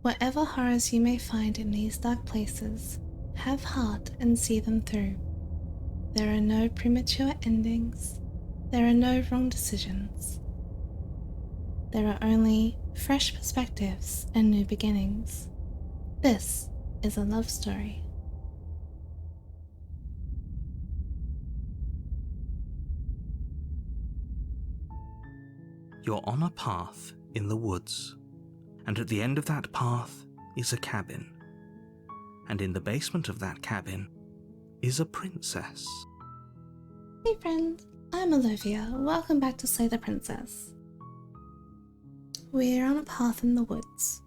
Whatever horrors you may find in these dark places, have heart and see them through. There are no premature endings. There are no wrong decisions. There are only fresh perspectives and new beginnings. This is a love story. You're on a path in the woods, and at the end of that path is a cabin. And in the basement of that cabin is a princess. Hey friend, I'm Olivia. Welcome back to Slay the Princess. We're on a path in the woods.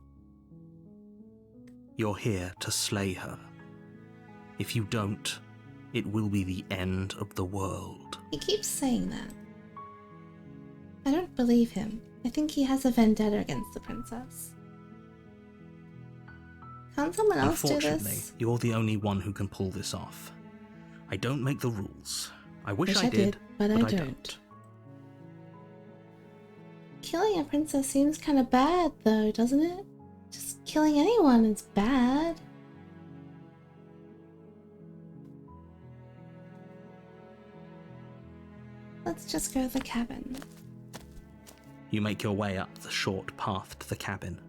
You're here to slay her. If you don't, it will be the end of the world. He keeps saying that. I don't believe him. I think he has a vendetta against the princess. Can't someone else do Unfortunately, this? you're the only one who can pull this off. I don't make the rules. I wish I did, but I don't. don't. Killing a princess seems kind of bad though, doesn't it? Just killing anyone is bad. Let's just go to the cabin. You make your way up the short path to the cabin.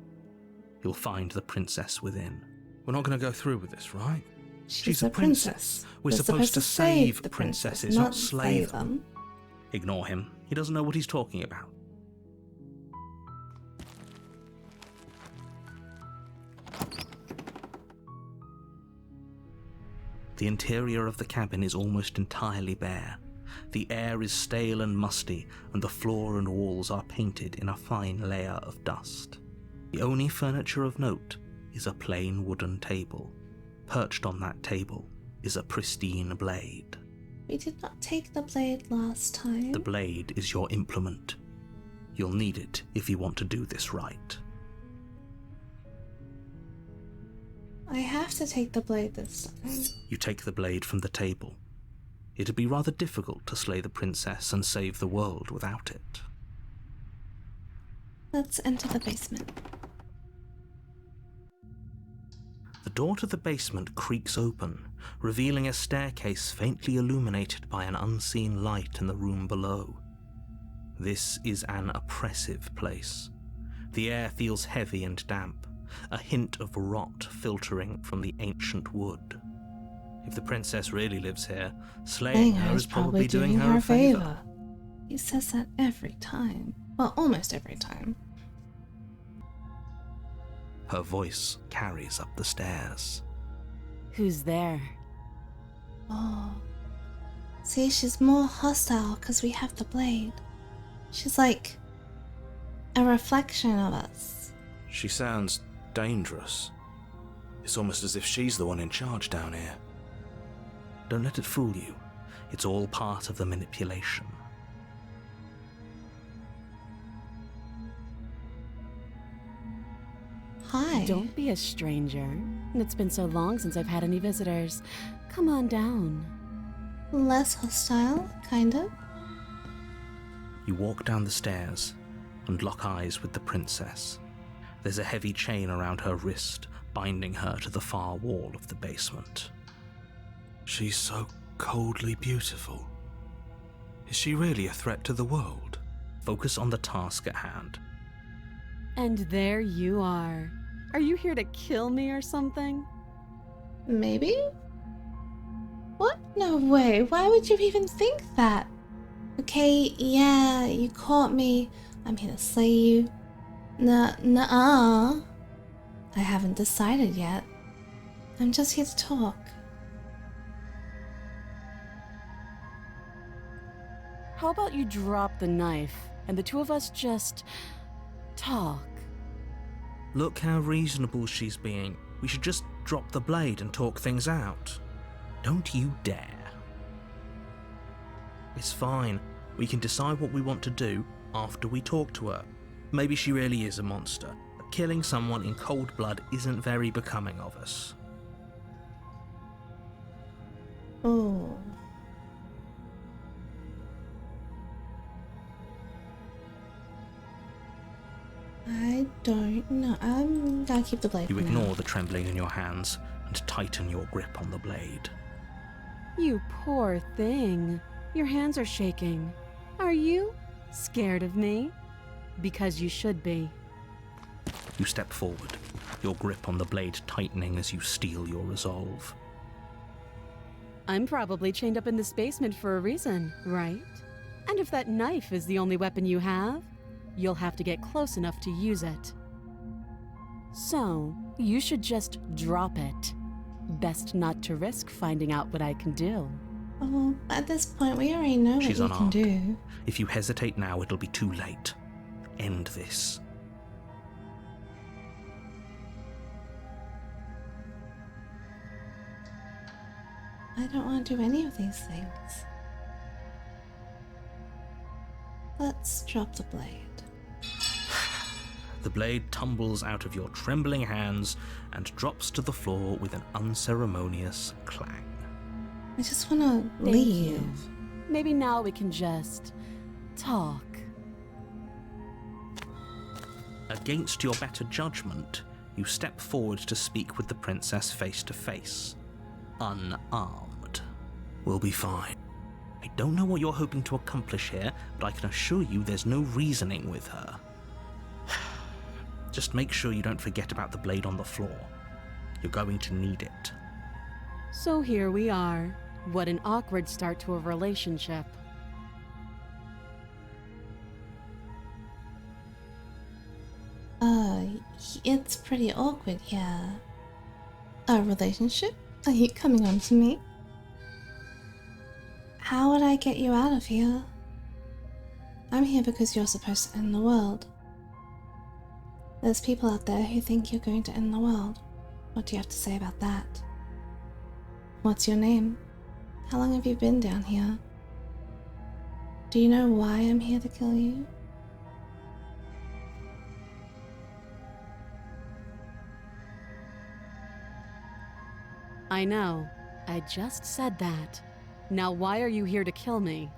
You'll find the princess within. We're not going to go through with this, right? She's a princess. We're supposed to save the princesses, not slay them. them. Ignore him. He doesn't know what he's talking about. The interior of the cabin is almost entirely bare. The air is stale and musty, and the floor and walls are painted in a fine layer of dust. The only furniture of note is a plain wooden table. Perched on that table is a pristine blade. We did not take the blade last time. The blade is your implement. You'll need it if you want to do this right. I have to take the blade this time. You take the blade from the table. It'd be rather difficult to slay the princess and save the world without it. Let's enter the basement. The door to the basement creaks open, revealing a staircase faintly illuminated by an unseen light in the room below. This is an oppressive place. The air feels heavy and damp, a hint of rot filtering from the ancient wood. If the princess really lives here, slaying her is probably doing her a favor. He says that every time. Well, almost every time. Her voice carries up the stairs. Who's there? Oh. See, she's more hostile because we have the blade. She's like a reflection of us. She sounds dangerous. It's almost as if she's the one in charge down here. Don't let it fool you. It's all part of the manipulation. Hi. Don't be a stranger. It's been so long since I've had any visitors. Come on down. Less hostile, kind of. You walk down the stairs and lock eyes with the princess. There's a heavy chain around her wrist, binding her to the far wall of the basement. She's so coldly beautiful. Is she really a threat to the world? Focus on the task at hand. And there you are. Are you here to kill me or something? Maybe? What? No way. Why would you even think that? Okay, yeah, you caught me. I'm here to slay you. Nuh-uh. I haven't decided yet. I'm just here to talk. How about you drop the knife and the two of us just talk? Look how reasonable she's being. We should just drop the blade and talk things out. Don't you dare. It's fine. We can decide what we want to do after we talk to her. Maybe she really is a monster, but killing someone in cold blood isn't very becoming of us. Oh. I don't know. I'm gonna keep the blade You for now. ignore the trembling in your hands and tighten your grip on the blade. You poor thing. Your hands are shaking. Are you scared of me? Because you should be. You step forward, your grip on the blade tightening as you steel your resolve. I'm probably chained up in this basement for a reason, right? And if that knife is the only weapon you have, you'll have to get close enough to use it. So, you should just drop it. Best not to risk finding out what I can do. Oh, at this point, we already know what She's you can unarmed. do. If you hesitate now, it'll be too late. End this. I don't want to do any of these things. Let's drop the blade. The blade tumbles out of your trembling hands and drops to the floor with an unceremonious clang. I just want to Thank leave. you. Maybe now we can just talk. Against your better judgment, you step forward to speak with the princess face to face. Unarmed. We'll be fine. I don't know what you're hoping to accomplish here, but I can assure you there's no reasoning with her. Just make sure you don't forget about the blade on the floor. You're going to need it. So here we are. What an awkward start to a relationship. It's pretty awkward, yeah. A relationship? Are you coming on to me? How would I get you out of here? I'm here because you're supposed to end the world. There's people out there who think you're going to end the world. What do you have to say about that? What's your name? How long have you been down here? Do you know why I'm here to kill you? I know. I just said that. Now why are you here to kill me?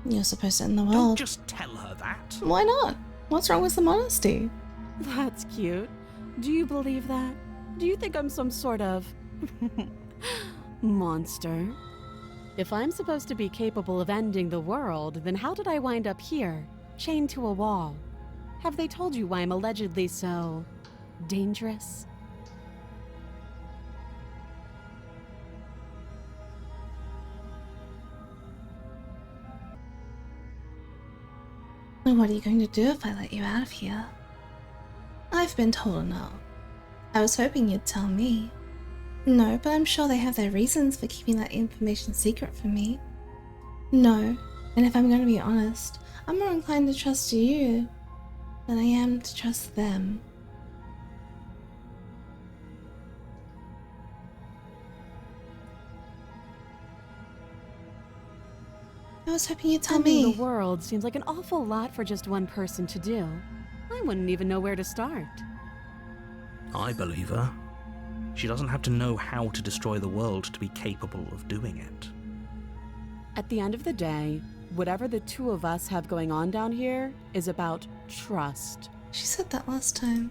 You're supposed to end the Don't world. just tell her that. Why not? What's wrong with some honesty? That's cute. Do you believe that? Do you think I'm some sort of monster? If I'm supposed to be capable of ending the world, then how did I wind up here, chained to a wall? Have they told you why I'm allegedly so dangerous? Well, what are you going to do if I let you out of here? I've been told no. I was hoping you'd tell me. No, but I'm sure they have their reasons for keeping that information secret from me. No, and if I'm going to be honest, I'm more inclined to trust you than I am to trust them. I was hoping you'd tell Ending me. the world seems like an awful lot for just one person to do. I wouldn't even know where to start. I believe her. She doesn't have to know how to destroy the world to be capable of doing it. At the end of the day, whatever the two of us have going on down here is about trust. She said that last time.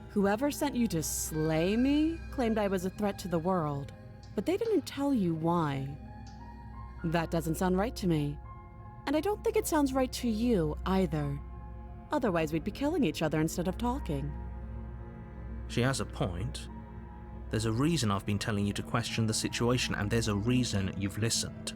Whoever sent you to slay me claimed I was a threat to the world, but they didn't tell you why. That doesn't sound right to me. And I don't think it sounds right to you either. Otherwise, we'd be killing each other instead of talking. She has a point. There's a reason I've been telling you to question the situation, and there's a reason you've listened.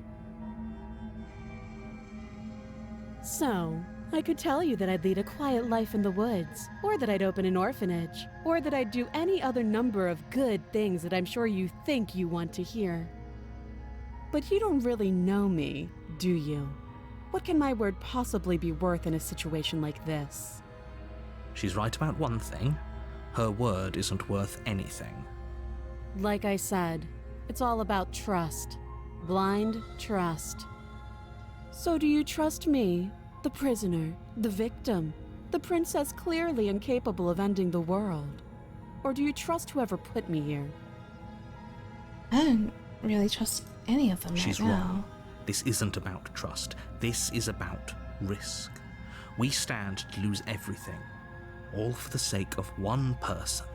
So, I could tell you that I'd lead a quiet life in the woods, or that I'd open an orphanage, or that I'd do any other number of good things that I'm sure you think you want to hear. But you don't really know me, do you? What can my word possibly be worth in a situation like this? She's right about one thing. Her word isn't worth anything. Like I said, it's all about trust. Blind trust. So do you trust me, the prisoner, the victim, the princess clearly incapable of ending the world? Or do you trust whoever put me here? I don't really trust any of them She's right now. wrong. This isn't about trust. This is about risk. We stand to lose everything, all for the sake of one person,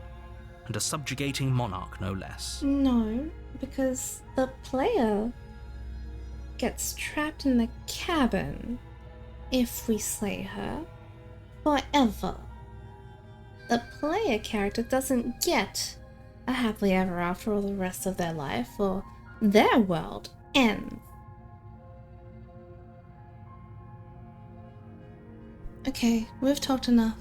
and a subjugating monarch, no less. No, because the player gets trapped in the cabin if we slay her forever. The player character doesn't get a happily ever after all the rest of their life, or their world ends. Okay, we've talked enough.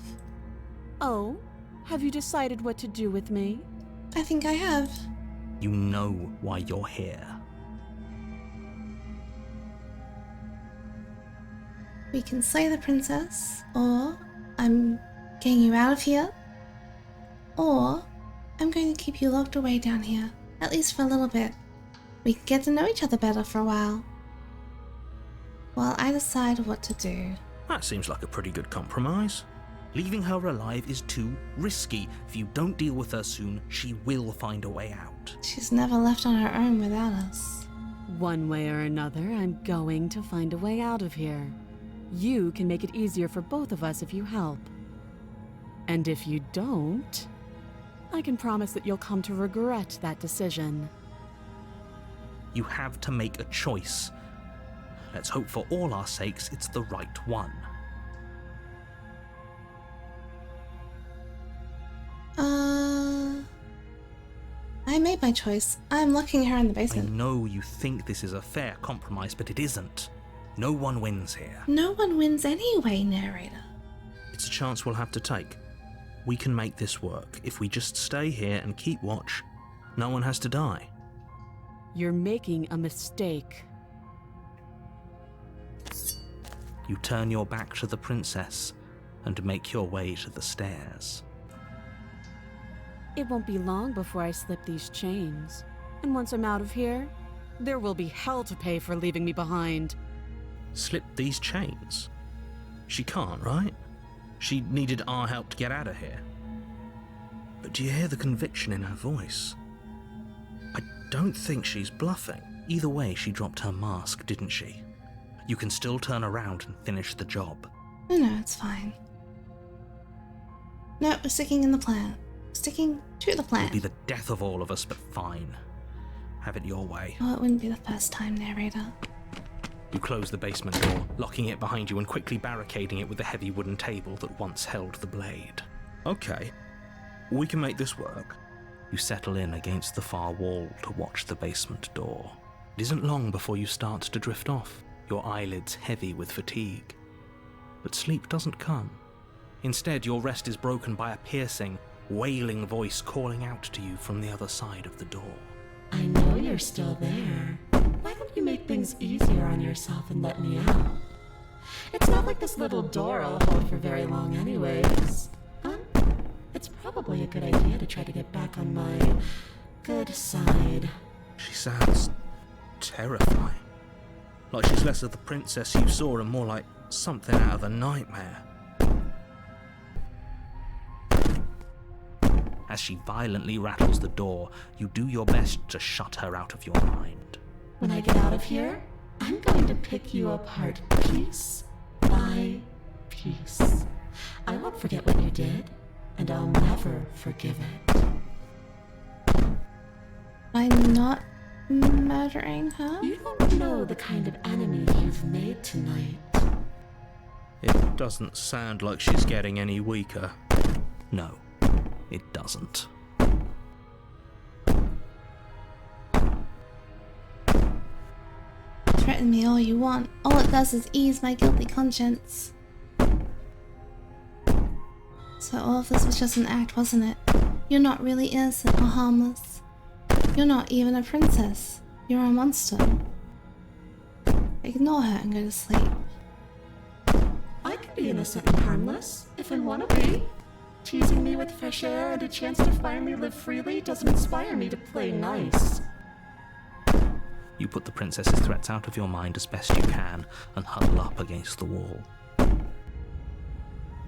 Oh, have you decided what to do with me? I think I have. You know why you're here. We can slay the princess, or I'm getting you out of here, or I'm going to keep you locked away down here, at least for a little bit. We can get to know each other better for a while, while I decide what to do. That seems like a pretty good compromise. Leaving her alive is too risky. If you don't deal with her soon, she will find a way out. She's never left on her own without us. One way or another, I'm going to find a way out of here. You can make it easier for both of us if you help. And if you don't, I can promise that you'll come to regret that decision. You have to make a choice. Let's hope for all our sakes it's the right one. I made my choice. I'm locking her in the I basement. know you think this is a fair compromise, but it isn't. No one wins here. No one wins anyway, narrator. It's a chance we'll have to take. We can make this work. If we just stay here and keep watch, no one has to die. You're making a mistake. You turn your back to the princess and make your way to the stairs. It won't be long before I slip these chains. And once I'm out of here, there will be hell to pay for leaving me behind. Slip these chains? She can't, right? She needed our help to get out of here. But do you hear the conviction in her voice? I don't think she's bluffing. Either way, she dropped her mask, didn't she? You can still turn around and finish the job. No, it's fine. No, we're sticking in the plan. Sticking to the plan. It'll be the death of all of us, but fine. Have it your way. Oh, it wouldn't be the first time, narrator. You close the basement door, locking it behind you and quickly barricading it with the heavy wooden table that once held the blade. Okay, we can make this work. You settle in against the far wall to watch the basement door. It isn't long before you start to drift off, your eyelids heavy with fatigue. But sleep doesn't come. Instead, your rest is broken by a piercing, wailing voice calling out to you from the other side of the door. I know you're still there. Why don't you make things easier on yourself and let me out? It's not like this little door I'll hold for very long anyways. It's probably a good idea to try to get back on my good side. She sounds terrifying. Like she's less of the princess you saw and more like something out of a nightmare. As she violently rattles the door, you do your best to shut her out of your mind. When I get out of here, I'm going to pick you apart piece by piece. I won't forget what you did, and I'll never forgive it. By not murdering her? You don't know the kind of enemy you've made tonight. It doesn't sound like she's getting any weaker. No, it doesn't. Threaten me all you want. All it does is ease my guilty conscience. So all of this was just an act, wasn't it? You're not really innocent or harmless. You're not even a princess. You're a monster. Ignore her and go to sleep. I can be innocent and harmless, if I want to be. Teasing me with fresh air and a chance to finally live freely doesn't inspire me to play nice. You put the princess's threats out of your mind as best you can and huddle up against the wall.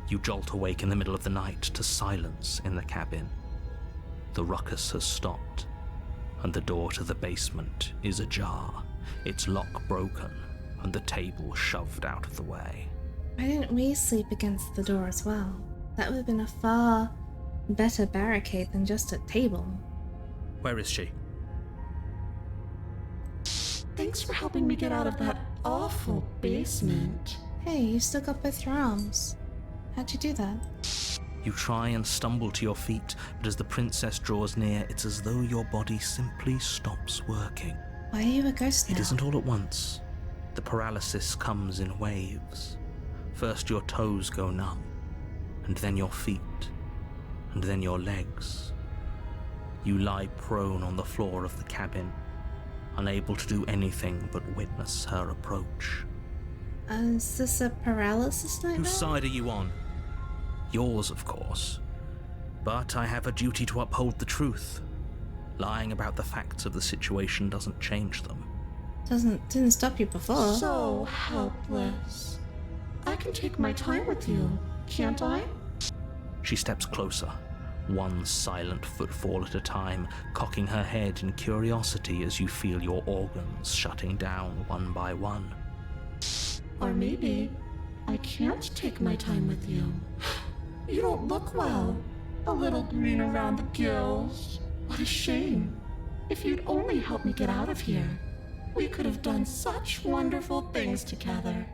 You jolt awake in the middle of the night to silence in the cabin. The ruckus has stopped, and the door to the basement is ajar. its lock broken and the table shoved out of the way. Why didn't we sleep against the door as well? That would have been a far better barricade than just a table. Where is she? Thanks for helping me get out of that awful basement. Hey, you still got both your arms. How'd you do that? You try and stumble to your feet, but as the princess draws near, it's as though your body simply stops working. Why are you a ghost now? It isn't all at once. The paralysis comes in waves. First your toes go numb, and then your feet, and then your legs. You lie prone on the floor of the cabin, unable to do anything but witness her approach. Is this a paralysis nightmare? Whose side are you on? Yours, of course. But I have a duty to uphold the truth. Lying about the facts of the situation doesn't change them. Didn't stop you before. So helpless. I can take my time with you, can't I? She steps closer, one silent footfall at a time, cocking her head in curiosity as you feel your organs shutting down one by one. Or maybe I can't take my time with you. You don't look well. A little green around the gills. What a shame. If you'd only help me get out of here, we could have done such wonderful things together.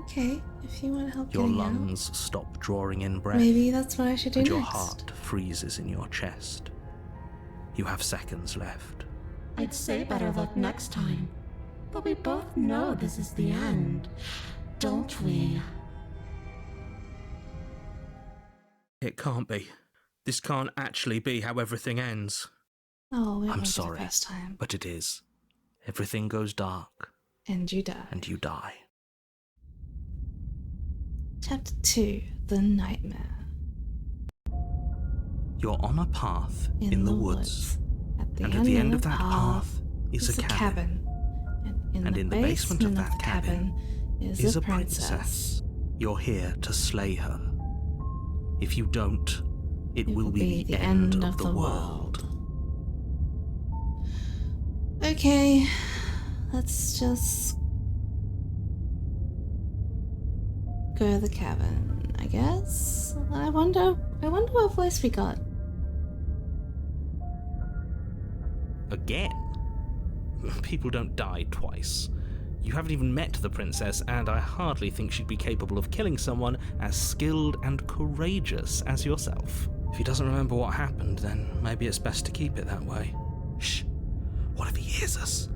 Okay, if you want to help Your getting lungs stop drawing in out, breath. maybe that's what I should do and next. your heart freezes in your chest. You have seconds left. I'd say better luck next time. But we both know this is the end, don't we? It can't be. This can't actually be how everything ends. Oh, it I'm was sorry, the first time. but it is. Everything goes dark, And you die. and you die. Chapter 2, The Nightmare. You're on a path in the woods. And At the end of that path is a cabin. And in the basement of that cabin is a princess. You're here to slay her. If you don't, it will be the end of the world. Okay, let's just go to the cabin, I guess. I wonder what voice we got. Again? People don't die twice. You haven't even met the princess, and I hardly think she'd be capable of killing someone as skilled and courageous as yourself. If he doesn't remember what happened, then maybe it's best to keep it that way. Shh. What if he hears us?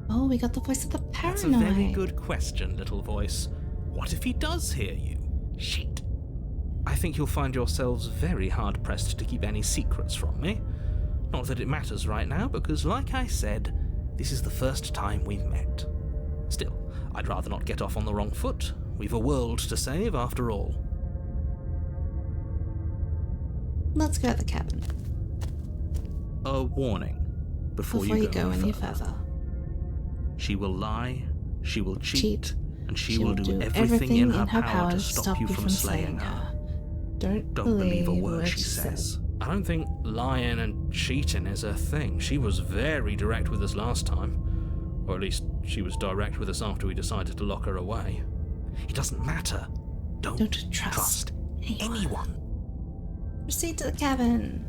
Oh, we got the voice of the paranoid. That's a very good question, little voice. What if he does hear you? Shit. I think you'll find yourselves very hard-pressed to keep any secrets from me. Not that it matters right now, because like I said, this is the first time we've met. Still, I'd rather not get off on the wrong foot. We've a world to save, after all. Let's go to the cabin. A warning before you go any further. further. She will lie, she will cheat, and she She will do everything in her power to stop you from slaying her. Don't Believe a word she says. I don't think lying and cheating is a thing. She was very direct with us last time. Or at least, she was direct with us after we decided to lock her away. It doesn't matter. Don't trust anyone. Proceed to the cabin.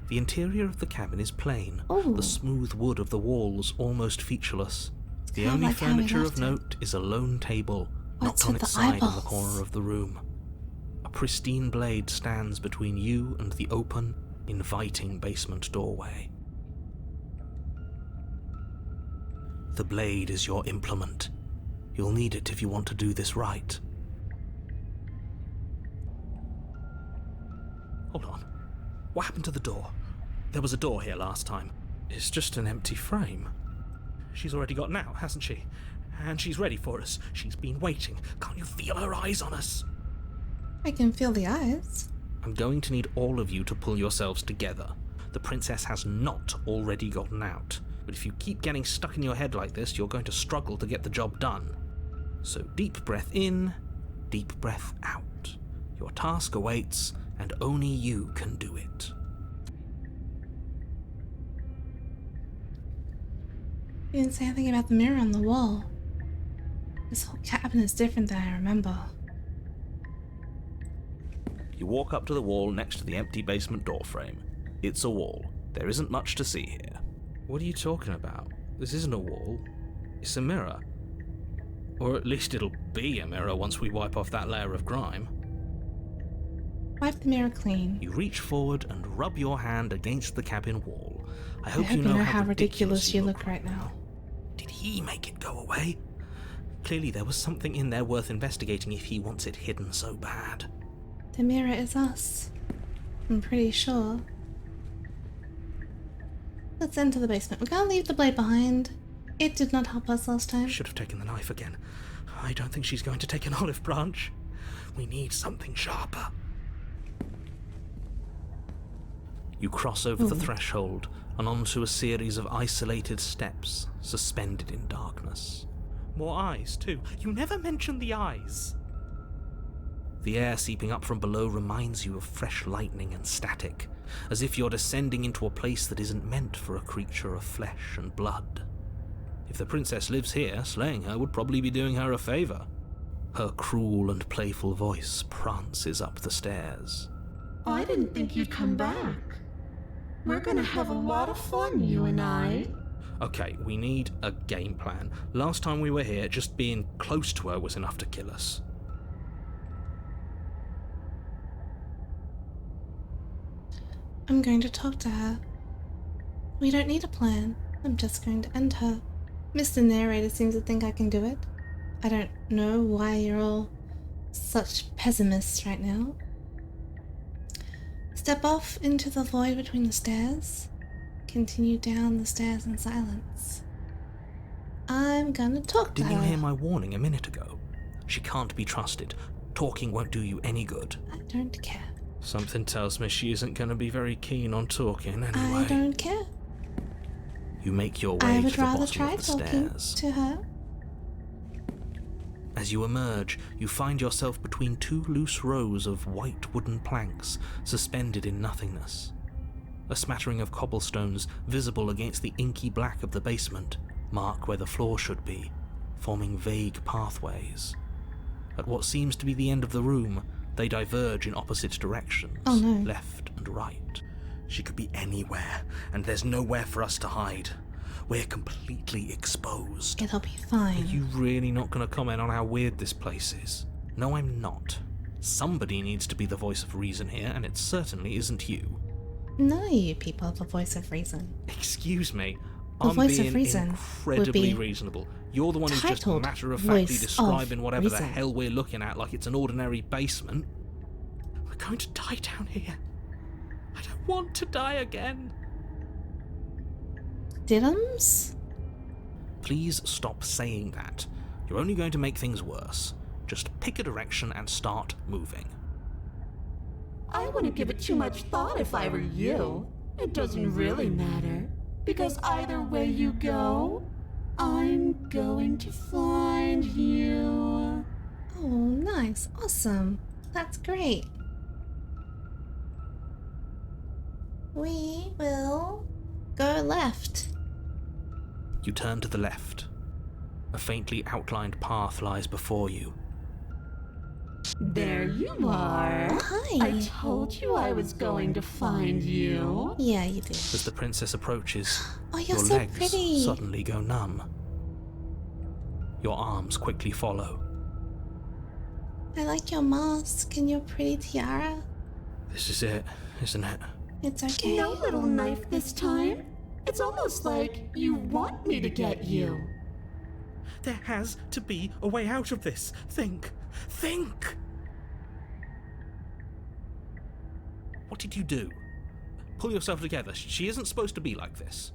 The interior of the cabin is plain. Ooh. The smooth wood of the walls almost featureless. The kind of only like how we furniture of left it. note is a lone table, What's knocked on with its the side in the eyeballs? corner of the room. A pristine blade stands between you and the open, inviting basement doorway. The blade is your implement. You'll need it if you want to do this right. Hold on. What happened to the door? There was a door here last time. It's just an empty frame. She's already gotten out, hasn't she? And she's ready for us. She's been waiting. Can't you feel her eyes on us? I can feel the eyes. I'm going to need all of you to pull yourselves together. The princess has not already gotten out. But if you keep getting stuck in your head like this, you're going to struggle to get the job done. So deep breath in, deep breath out. Your task awaits, and only you can do it. You didn't say anything about the mirror on the wall. This whole cabin is different than I remember. You walk up to the wall next to the empty basement doorframe. It's a wall. There isn't much to see here. What are you talking about? This isn't a wall. It's a mirror. Or at least it'll be a mirror once we wipe off that layer of grime. Wipe the mirror clean. You reach forward and rub your hand against the cabin wall. I hope you know how ridiculous you look right now. Did he make it go away? Clearly there was something in there worth investigating if he wants it hidden so bad. The mirror is us. I'm pretty sure. Let's enter the basement. We're gonna leave the blade behind. It did not help us last time. Should have taken the knife again. I don't think she's going to take an olive branch. We need something sharper. You cross over the threshold and onto a series of isolated steps suspended in darkness. More eyes, too. You never mention the eyes. The air seeping up from below reminds you of fresh lightning and static, as if you're descending into a place that isn't meant for a creature of flesh and blood. If the princess lives here, slaying her would probably be doing her a favor. Her cruel and playful voice prances up the stairs. I didn't think you'd come back. We're gonna have a lot of fun, you and I. Okay, we need a game plan. Last time we were here, just being close to her was enough to kill us. I'm going to talk to her. We don't need a plan. I'm just going to end her. Mr. Narrator seems to think I can do it. I don't know why you're all such pessimists right now. Step off into the void between the stairs. Continue down the stairs in silence. I'm gonna talk to her. Didn't you hear my warning a minute ago? She can't be trusted. Talking won't do you any good. I don't care. Something tells me she isn't going to be very keen on talking anyway. I don't care. You make your way I to would the rather bottom try of the talking stairs. to her. As you emerge, you find yourself between two loose rows of white wooden planks suspended in nothingness. A smattering of cobblestones visible against the inky black of the basement mark where the floor should be, forming vague pathways. At what seems to be the end of the room, they diverge in opposite directions, left and right. She could be anywhere, and there's nowhere for us to hide. We're completely exposed. It'll be fine. Are you really not going to comment on how weird this place is? No, I'm not. Somebody needs to be the voice of reason here, and it certainly isn't you. None of you people have a voice of reason. Excuse me. The I'm voice being of reason incredibly would be reasonable. You're the one who's just titled matter-of-factly Voice describing of whatever the Reason. hell we're looking at like it's an ordinary basement. We're going to die down here. I don't want to die again. Diddums? Please stop saying that. You're only going to make things worse. Just pick a direction and start moving. I wouldn't give it too much thought if I were you. It doesn't really matter, because either way you go, I'm going to find you. Oh, nice. Awesome. That's great. We will go left. You turn to the left. A faintly outlined path lies before you. There you are. Hi. I told you I was going to find you. Yeah, you did. As the princess approaches, Oh, you're your so legs pretty. suddenly go numb. Your arms quickly follow. I like your mask and your pretty tiara. This is it, isn't it? It's okay. No little knife this time. It's almost like you want me to get you. There has to be a way out of this. Think! Think! What did you do? Pull yourself together. She isn't supposed to be like this.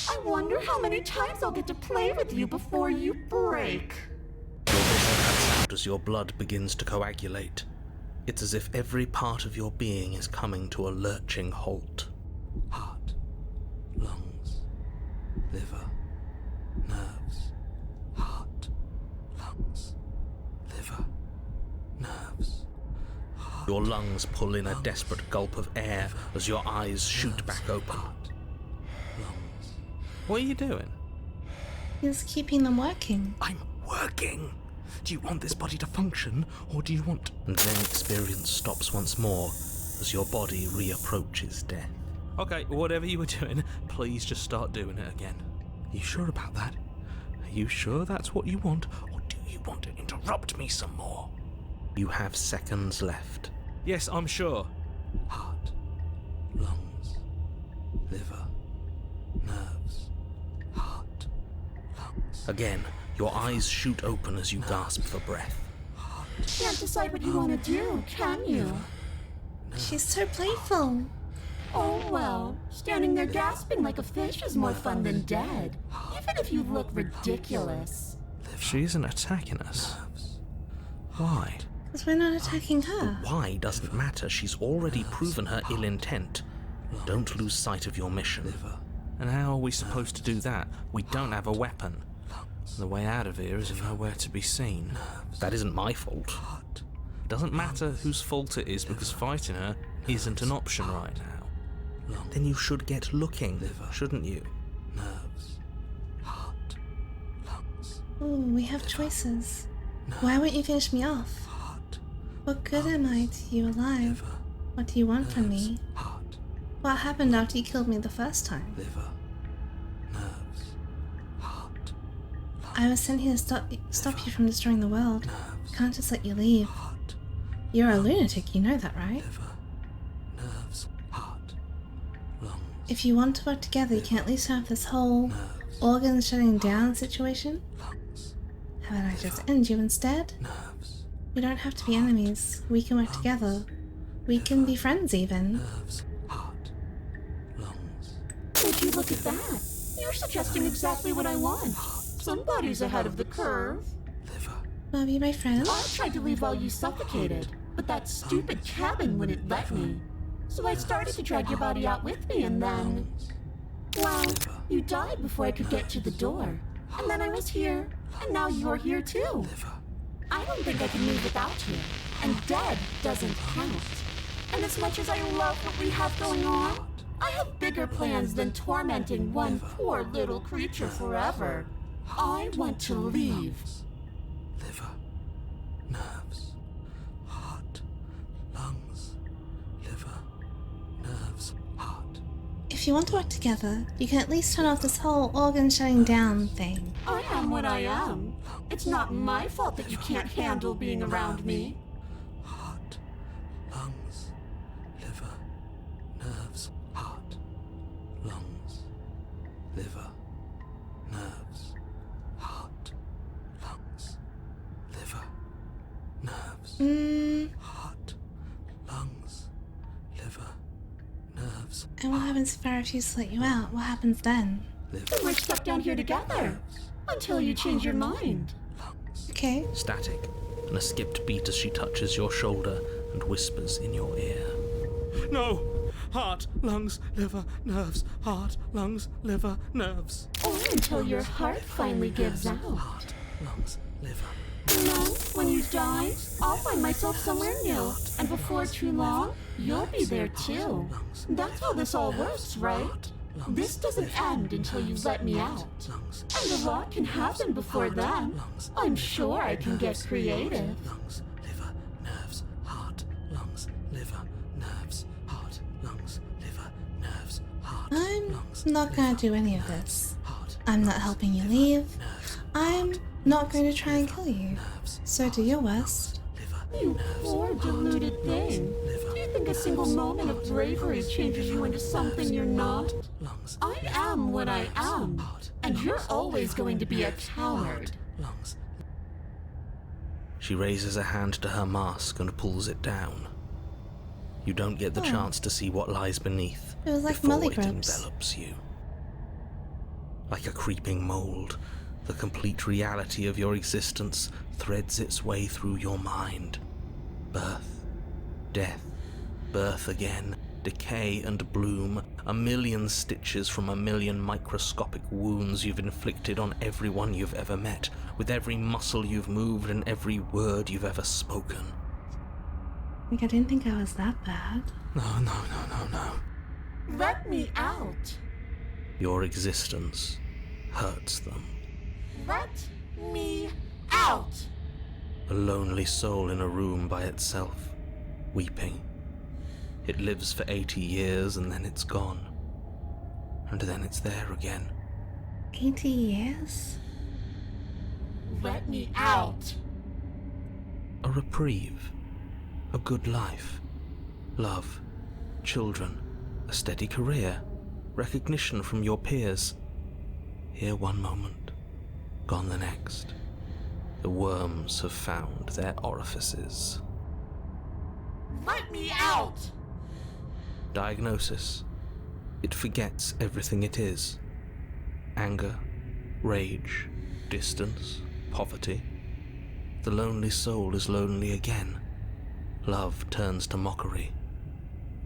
I wonder how many times I'll get to play with you before you break. Your vision cuts out as your blood begins to coagulate. It's as if every part of your being is coming to a lurching halt. Heart, lungs, liver, nerves. Heart, lungs, liver, nerves. Your lungs pull in a desperate gulp of air as your eyes shoot back open. Lungs. What are you doing? He's keeping them working. I'm working. Do you want this body to function, or do you want... And then experience stops once more as your body reapproaches death. Okay, whatever you were doing, please just start doing it again. You sure about that? Are you sure that's what you want, or do you want to interrupt me some more? You have seconds left. Yes, I'm sure. Heart, lungs, liver, nerves, heart, lungs. Again, your eyes shoot open as you gasp for breath. Can't decide what you want to do, can you? She's so playful. Oh well, standing there gasping like a fish is more fun than dead, even if you look ridiculous. She isn't attacking us. Why? Because we're not attacking her. Why doesn't matter. She's already proven her ill intent. Don't lose sight of your mission. And how are we supposed to do that? We don't have a weapon. The way out of here is nowhere to be seen. That isn't my fault. Doesn't matter whose fault it is, because fighting her isn't an option right now. Then you should get looking, shouldn't you? Nerves, heart, lungs. Ooh, we have choices. Why won't you finish me off? What good am I to you alive? What do you want from me? What happened after you killed me the first time? I was sent here to stop you from destroying the world. Can't just let you leave. You're a lunatic, you know that, right? If you want to work together, you can at least have this whole organs shutting down situation. How about I just end you instead? We don't have to be enemies. We can work together. We can be friends even. Would you look at that? You're suggesting exactly what I want. Somebody's ahead of the curve. Wanna be my friend? I tried to leave while you suffocated, but that stupid cabin wouldn't let me. So I started to drag your body out with me, and then... well, you died before I could get to the door. And then I was here, and now you're here too. I don't think I can move without you, and dead doesn't count. And as much as I love what we have going on, I have bigger plans than tormenting one poor little creature forever. I want to leave. Liver, nerves, heart, lungs, liver, nerves, heart. If you want to work together, you can at least turn off this whole organ shutting down thing. I am what I am. It's not my fault that you can't handle being around me. Heart, lungs, liver, nerves, heart, lungs, liver, nerves, heart, lungs, liver, nerves, heart, lungs, liver, nerves. And what happens if I refuse to let you out? What happens then? Then we're stuck down here together. Until you change your mind. Okay. Static, and a skipped beat as she touches your shoulder and whispers in your ear. No! Heart, lungs, liver, nerves. Heart, lungs, liver, nerves. Or until your heart finally gives out. Heart, lungs, liver. And then, when you die, I'll find myself somewhere new. And before too long, you'll be there too. That's how this all works, right? This doesn't end until you let me out. And a lot can happen before then. I'm sure I can get creative. Lungs, liver, nerves, heart, lungs, liver, nerves, heart, lungs, liver, nerves, heart, I'm not gonna do any of this. I'm not helping you leave. I'm not going to try and kill you. So do your worst. You poor deluded thing. Do you think a single moment of bravery changes you into something you're not? I am what I am, and you're always going to be a coward. She raises a hand to her mask and pulls it down. You don't get the chance to see what lies beneath It was like before molly it grubs. envelops you. Like a creeping mold, the complete reality of your existence threads its way through your mind. Birth, death, birth again, decay and bloom, a million stitches from a million microscopic wounds you've inflicted on everyone you've ever met, with every muscle you've moved and every word you've ever spoken. Like, I didn't think I was that bad. No. Let me out. Your existence hurts them. Let me out! A lonely soul in a room by itself, weeping. It lives for 80 years and then it's gone. And then it's there again. 80 years? Let me out! A reprieve. A good life. Love. Children. A steady career. Recognition from your peers. Here one moment. Gone the next. The worms have found their orifices. Let me out! Diagnosis. It forgets everything it is. Anger, rage, distance, poverty. The lonely soul is lonely again. Love turns to mockery.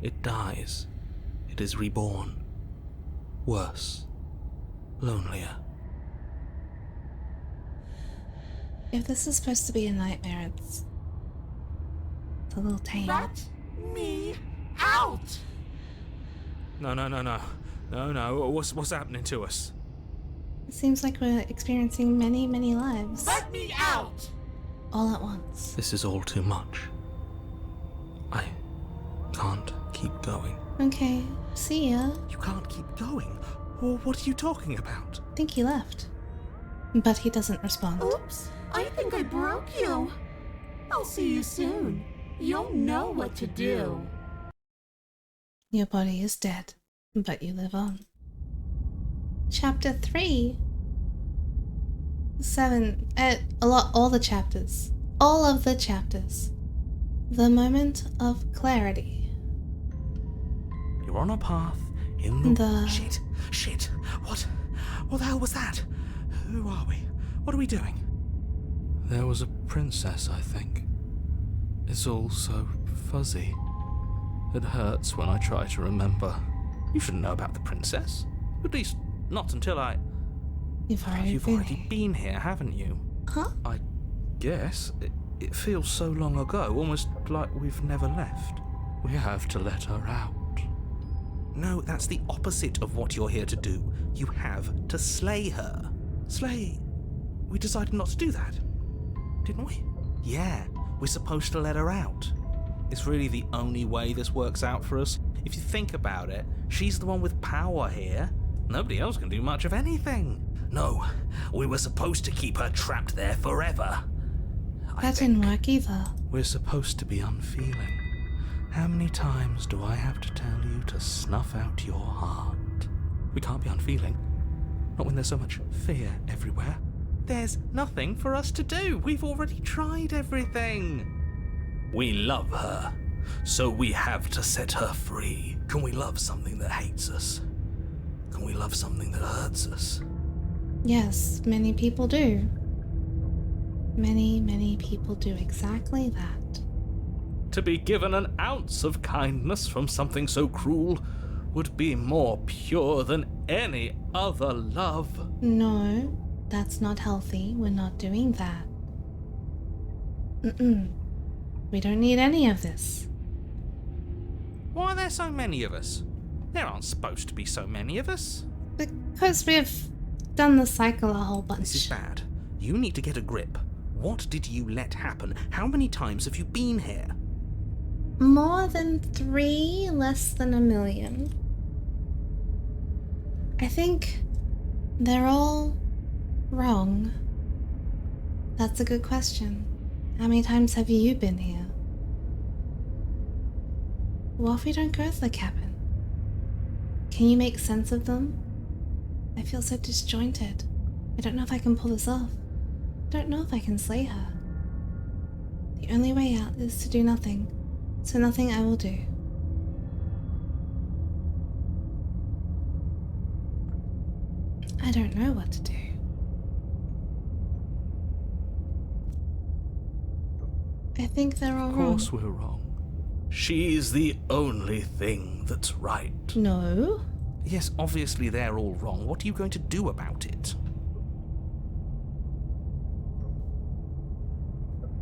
It dies. It is reborn. Worse. Lonelier. If this is supposed to be a nightmare, it's a little tame. Let me out! No. What's happening to us? It seems like we're experiencing many, many lives Let me out! all at once. This is all too much. I can't keep going. Okay, see ya. You can't keep going. Well, what are you talking about? I think he left. But he doesn't respond. Oops, I think I broke you. I'll see you soon. You'll know what to do. Your body is dead, but you live on. Chapter 3. 7. All the chapters. All of the chapters. The moment of clarity. You're on a path in The- Shit. What the hell was that? Who are we? What are we doing? There was a princess, I think. It's all so fuzzy. It hurts when I try to remember. You shouldn't know about the princess. At least, not until You've already You've been already here. been here, haven't you? Huh? I guess. It feels so long ago, almost like we've never left. We have to let her out. No, that's the opposite of what you're here to do. You have to slay her. Slay? We decided not to do that, didn't we? Yeah, we're supposed to let her out. It's really the only way this works out for us. If you think about it, she's the one with power here. Nobody else can do much of anything. No, we were supposed to keep her trapped there forever. That didn't work either. We're supposed to be unfeeling. How many times do I have to tell you to snuff out your heart? We can't be unfeeling. Not when there's so much fear everywhere. There's nothing for us to do. We've already tried everything. We love her, so we have to set her free. Can we love something that hates us? Can we love something that hurts us? Yes, many people do. Many, many people do exactly that. To be given an ounce of kindness from something so cruel would be more pure than any other love. No, that's not healthy. We're not doing that. We don't need any of this. Why are there so many of us? There aren't supposed to be so many of us. Because we've done the cycle a whole bunch. This is bad. You need to get a grip. What did you let happen? How many times have you been here? More than 3, less than 1 million. I think they're all wrong. That's a good question. How many times have you been here? What if we don't go to the cabin? Can you make sense of them? I feel so disjointed. I don't know if I can pull this off. I don't know if I can slay her. The only way out is to do nothing. So nothing I will do. I don't know what to do. I think they're all Of wrong. course we're wrong. She's the only thing that's right. No. Yes, obviously they're all wrong. What are you going to do about it?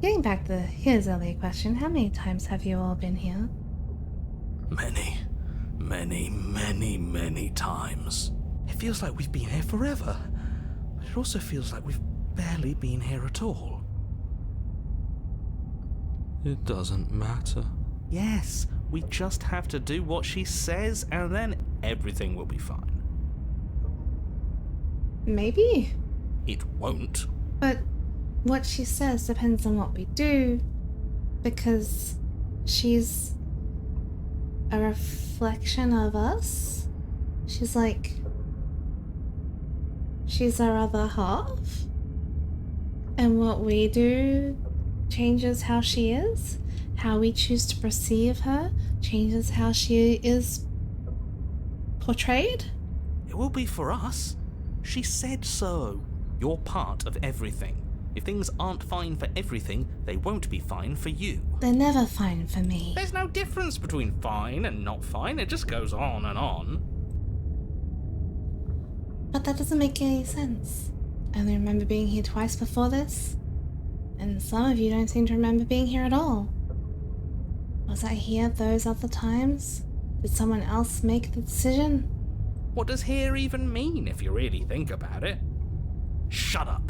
Getting back to his earlier question, how many times have you all been here? Many, many, many, many times. It feels like we've been here forever. It It also feels like we've barely been here at all. It doesn't matter. Yes, we just have to do what she says, and then everything will be fine. Maybe. It won't. But what she says depends on what we do, because she's a reflection of us. She's our other half. And what we do changes how she is. How we choose to perceive her changes how she is portrayed. It will be for us. She said so. You're part of everything. If things aren't fine for everything, they won't be fine for you. They're never fine for me. There's no difference between fine and not fine. It just goes on and on. But that doesn't make any sense. I only remember being here twice before this, and some of you don't seem to remember being here at all. Was I here those other times? Did someone else make the decision? What does here even mean if you really think about it? Shut up.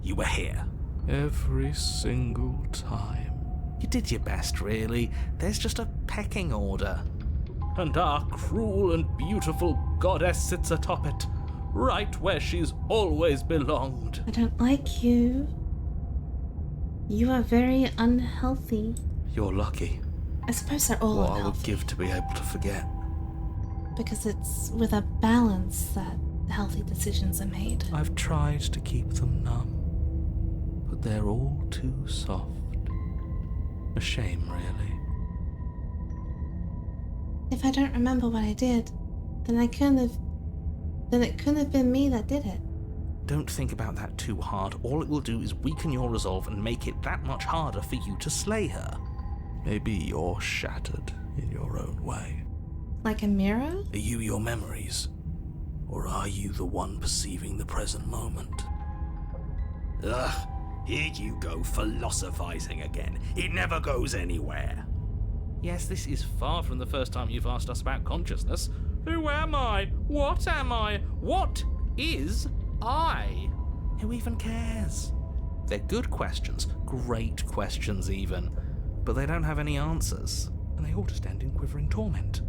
You were here. Every single time. You did your best, really. There's just a pecking order. And our cruel and beautiful goddess sits atop it, right where she's always belonged. I don't like you. You are very unhealthy. You're lucky. I suppose they're all What I unhealthy. would give to be able to forget. Because it's with a balance that healthy decisions are made. I've tried to keep them numb, but they're all too soft. A shame, really. If I don't remember what I did, then it couldn't have been me that did it. Don't think about that too hard. All it will do is weaken your resolve and make it that much harder for you to slay her. Maybe you're shattered in your own way. Like a mirror? Are you your memories? Or are you the one perceiving the present moment? Ugh, here you go philosophizing again. It never goes anywhere. Yes, this is far from the first time you've asked us about consciousness. Who am I? What am I? What is I? Who even cares? They're good questions, great questions even, but they don't have any answers, and they all just end in quivering torment.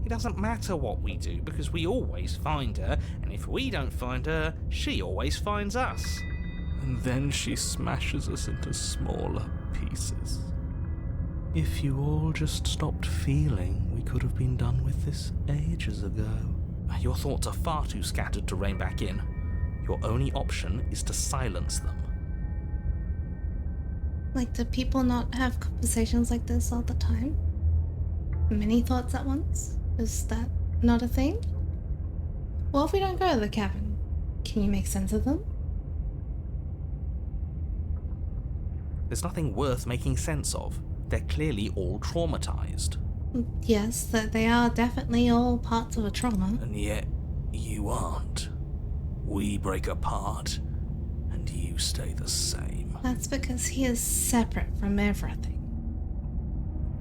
It doesn't matter what we do, because we always find her, and if we don't find her, she always finds us. And then she smashes us into smaller pieces. If you all just stopped feeling, we could have been done with this ages ago. Your thoughts are far too scattered to rein back in. Your only option is to silence them. Like, do people not have conversations like this all the time? Many thoughts at once? Is that not a thing? Well, if we don't go to the cabin, can you make sense of them? There's nothing worth making sense of. They're clearly all traumatized. Yes, that they are definitely all parts of a trauma. And yet, you aren't. We break apart, and you stay the same. That's because he is separate from everything.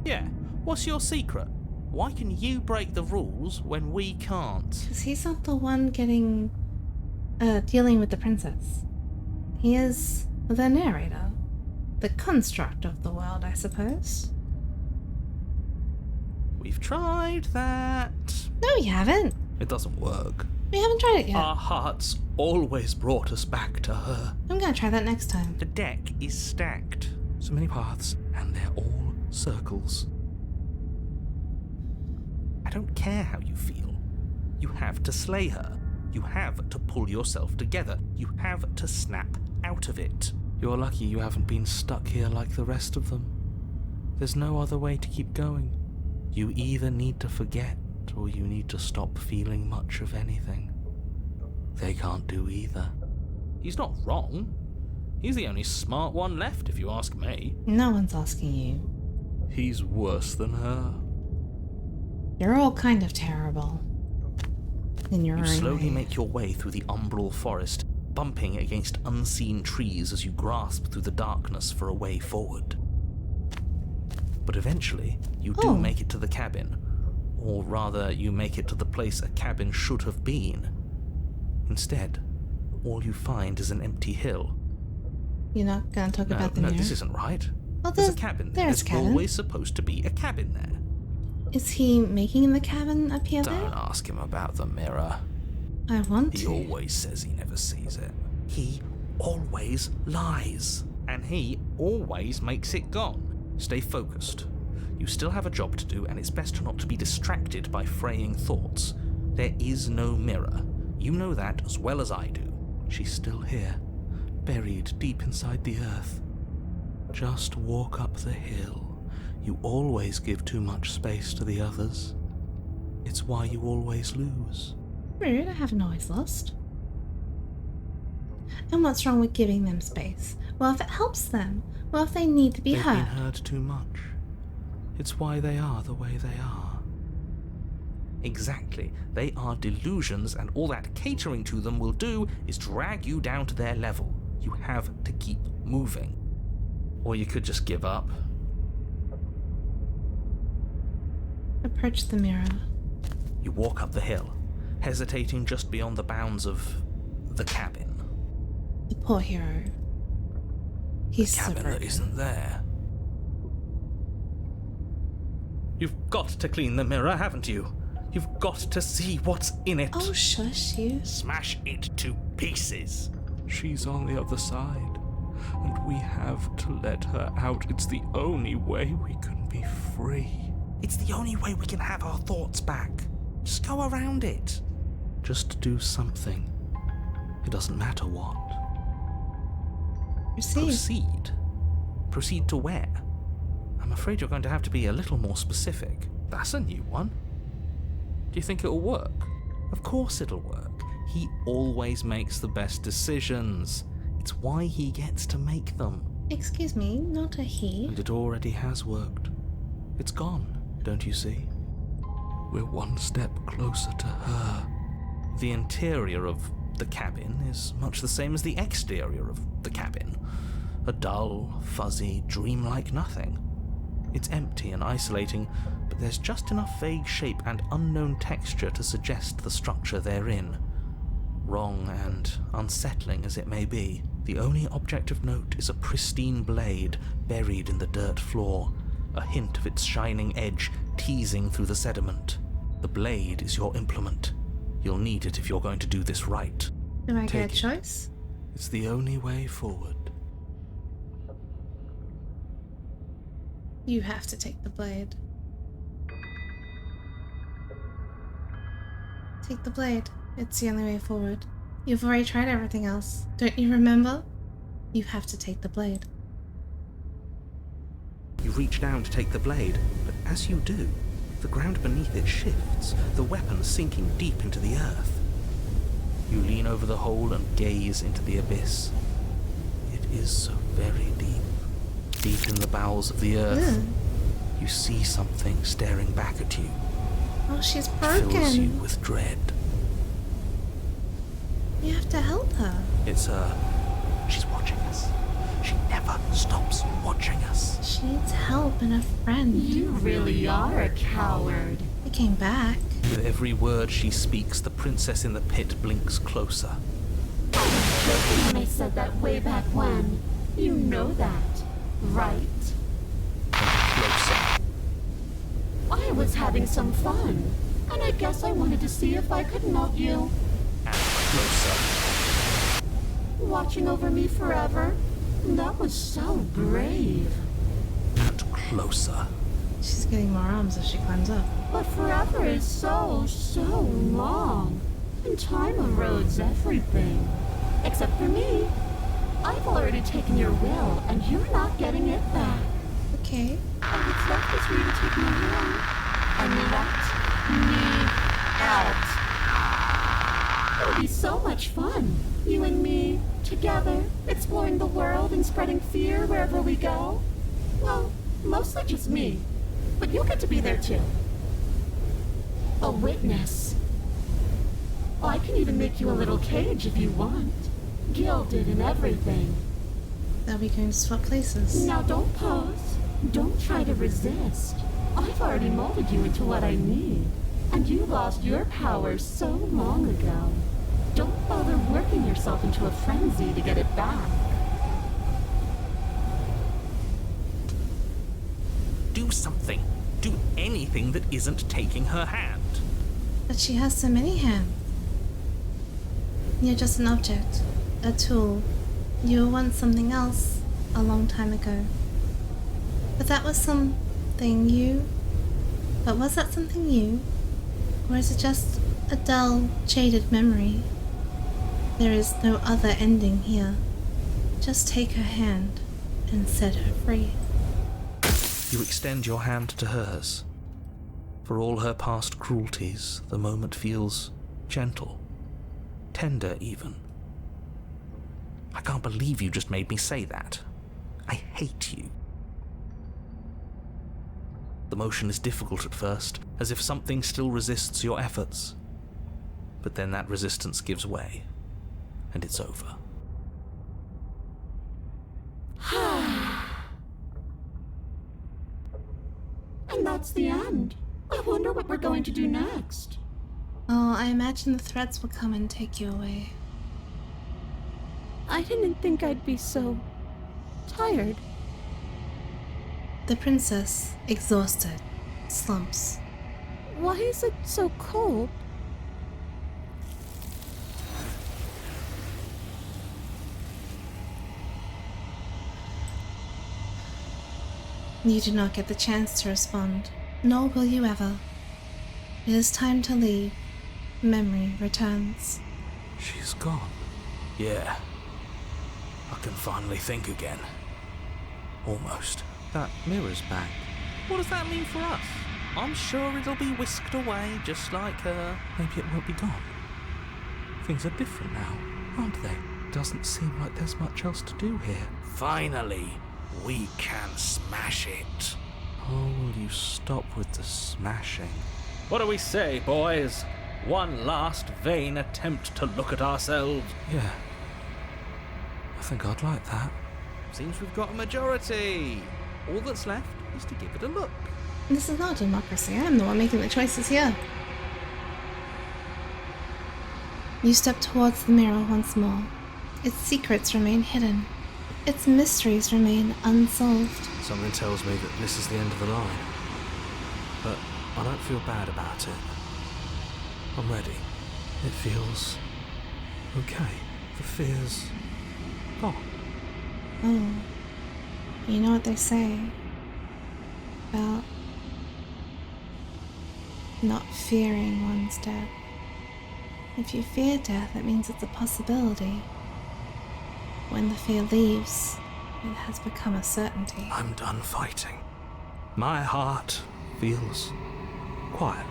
Yeah, what's your secret? Why can you break the rules when we can't? Because he's not the one dealing with the princess. He is the narrator. The construct of the world, I suppose. We've tried that. No, we haven't. It doesn't work. We haven't tried it yet. Our hearts always brought us back to her. I'm gonna try that next time. The deck is stacked. So many paths, and they're all circles. I don't care how you feel. You have to slay her. You have to pull yourself together. You have to snap out of it. You're lucky you haven't been stuck here like the rest of them. There's no other way to keep going. You either need to forget, or you need to stop feeling much of anything. They can't do either. He's not wrong. He's the only smart one left, if you ask me. No one's asking you. He's worse than her. You're all kind of terrible. In your You own slowly way. make your way through the umbral forest, bumping against unseen trees as you grasp through the darkness for a way forward. But eventually, you do Oh. make it to the cabin. Or rather, you make it to the place a cabin should have been. Instead, all you find is an empty hill. You're not gonna talk about the No, mirror? this isn't right. Oh, There's a cabin there. there's a cabin. Always supposed to be a cabin there. Is he making the cabin appear Don't there? ask him about the mirror. I want He to. always says he never sees it. He always lies. And he always makes it gone. Stay focused. You still have a job to do, and it's best not to be distracted by fraying thoughts. There is no mirror. You know that as well as I do. She's still here, buried deep inside the earth. Just walk up the hill. You always give too much space to the others. It's why you always lose. Rude, I haven't always lost. And what's wrong with giving them space? Well, if it helps them. Well, if they need to be They've heard. been heard too much. It's why they are the way they are. Exactly. They are delusions, and all that catering to them will do is drag you down to their level. You have to keep moving. Or you could just give up. Approach the mirror. You walk up the hill, hesitating just beyond the bounds of the cabin. The poor hero. He's so Cabin that broken. isn't there. You've got to clean the mirror, haven't you? You've got to see what's in it. Oh, shush you. Smash it to pieces. She's on the other side, and we have to let her out. It's the only way we can be free. It's the only way we can have our thoughts back. Just go around it. Just do something. It doesn't matter what. Proceed. Proceed? Proceed to where? I'm afraid you're going to have to be a little more specific. That's a new one. Do you think it'll work? Of course it'll work. He always makes the best decisions. It's why he gets to make them. Excuse me, not a he. And it already has worked. It's gone, don't you see? We're one step closer to her. The interior of the cabin is much the same as the exterior of the cabin. A dull, fuzzy, dreamlike nothing. It's empty and isolating, but there's just enough vague shape and unknown texture to suggest the structure therein. Wrong and unsettling as it may be, the only object of note is a pristine blade buried in the dirt floor, a hint of its shining edge teasing through the sediment. The blade is your implement. You'll need it if you're going to do this right. Do I get Take a it. choice? It's the only way forward. You have to take the blade. Take the blade. It's the only way forward. You've already tried everything else. Don't you remember? You have to take the blade. You reach down to take the blade, but as you do, the ground beneath it shifts, the weapon sinking deep into the earth. You lean over the hole and gaze into the abyss. It is so very deep. Deep in the bowels of the earth, Ugh. you see something staring back at you. Oh, she's Fills you broken. with dread. You have to help her. It's she's watching us. She never stops watching us. She needs help and a friend. You really are a coward. They came back. With every word she speaks, the princess in the pit blinks closer. I was joking when I said that way back when. You know that, right? Closer. I was having some fun, and I guess I wanted to see if I could melt you. And closer. Watching over me forever? That was so brave. And closer. She's getting more arms as she climbs up. But forever is so long. And time erodes everything. Except for me. I've already taken your will, and you're not getting it back. Okay. And what's left is for you to take me away and let me out. It'll be so much fun, you and me, together, exploring the world and spreading fear wherever we go. Well, mostly just me, but you'll get to be there too. A witness. I can even make you a little cage if you want, gilded and everything. Are we going to swap places? Now don't pose. Don't try to resist. I've already molded you into what I need, and you lost your power so long ago. Don't bother working yourself into a frenzy to get it back. Do something. Do anything that isn't taking her hand. But she has so many hands. You're just an object, a tool. You were once something else a long time ago. But that was something you. But was that something you? Or is it just a dull, jaded memory? There is no other ending here. Just take her hand and set her free. You extend your hand to hers. For all her past cruelties, the moment feels gentle, tender even. I can't believe you just made me say that. I hate you. The motion is difficult at first, as if something still resists your efforts. But then that resistance gives way, and it's over. And that's the end. I wonder what we're going to do next. Oh, I imagine the threads will come and take you away. I didn't think I'd be so tired. The princess, exhausted, slumps. Why is it so cold? You do not get the chance to respond, nor will you ever. It is time to leave. Memory returns. She's gone. Yeah. I can finally think again. Almost. That mirror's back. What does that mean for us? I'm sure it'll be whisked away just like her. Maybe it won't be gone. Things are different now, aren't they? Doesn't seem like there's much else to do here. Finally, we can smash it. Oh, will you stop with the smashing? What do we say, boys? One last vain attempt to look at ourselves. Yeah. I think I'd like that. Seems we've got a majority. All that's left is to give it a look. This is not democracy. I'm the one making the choices here. You step towards the mirror once more. Its secrets remain hidden. Its mysteries remain unsolved. Something tells me that this is the end of the line. But I don't feel bad about it. I'm ready. It feels okay. The fear's gone. Oh, you know what they say about not fearing one's death. If you fear death, it means it's a possibility. When the fear leaves, it has become a certainty. I'm done fighting. My heart feels quiet.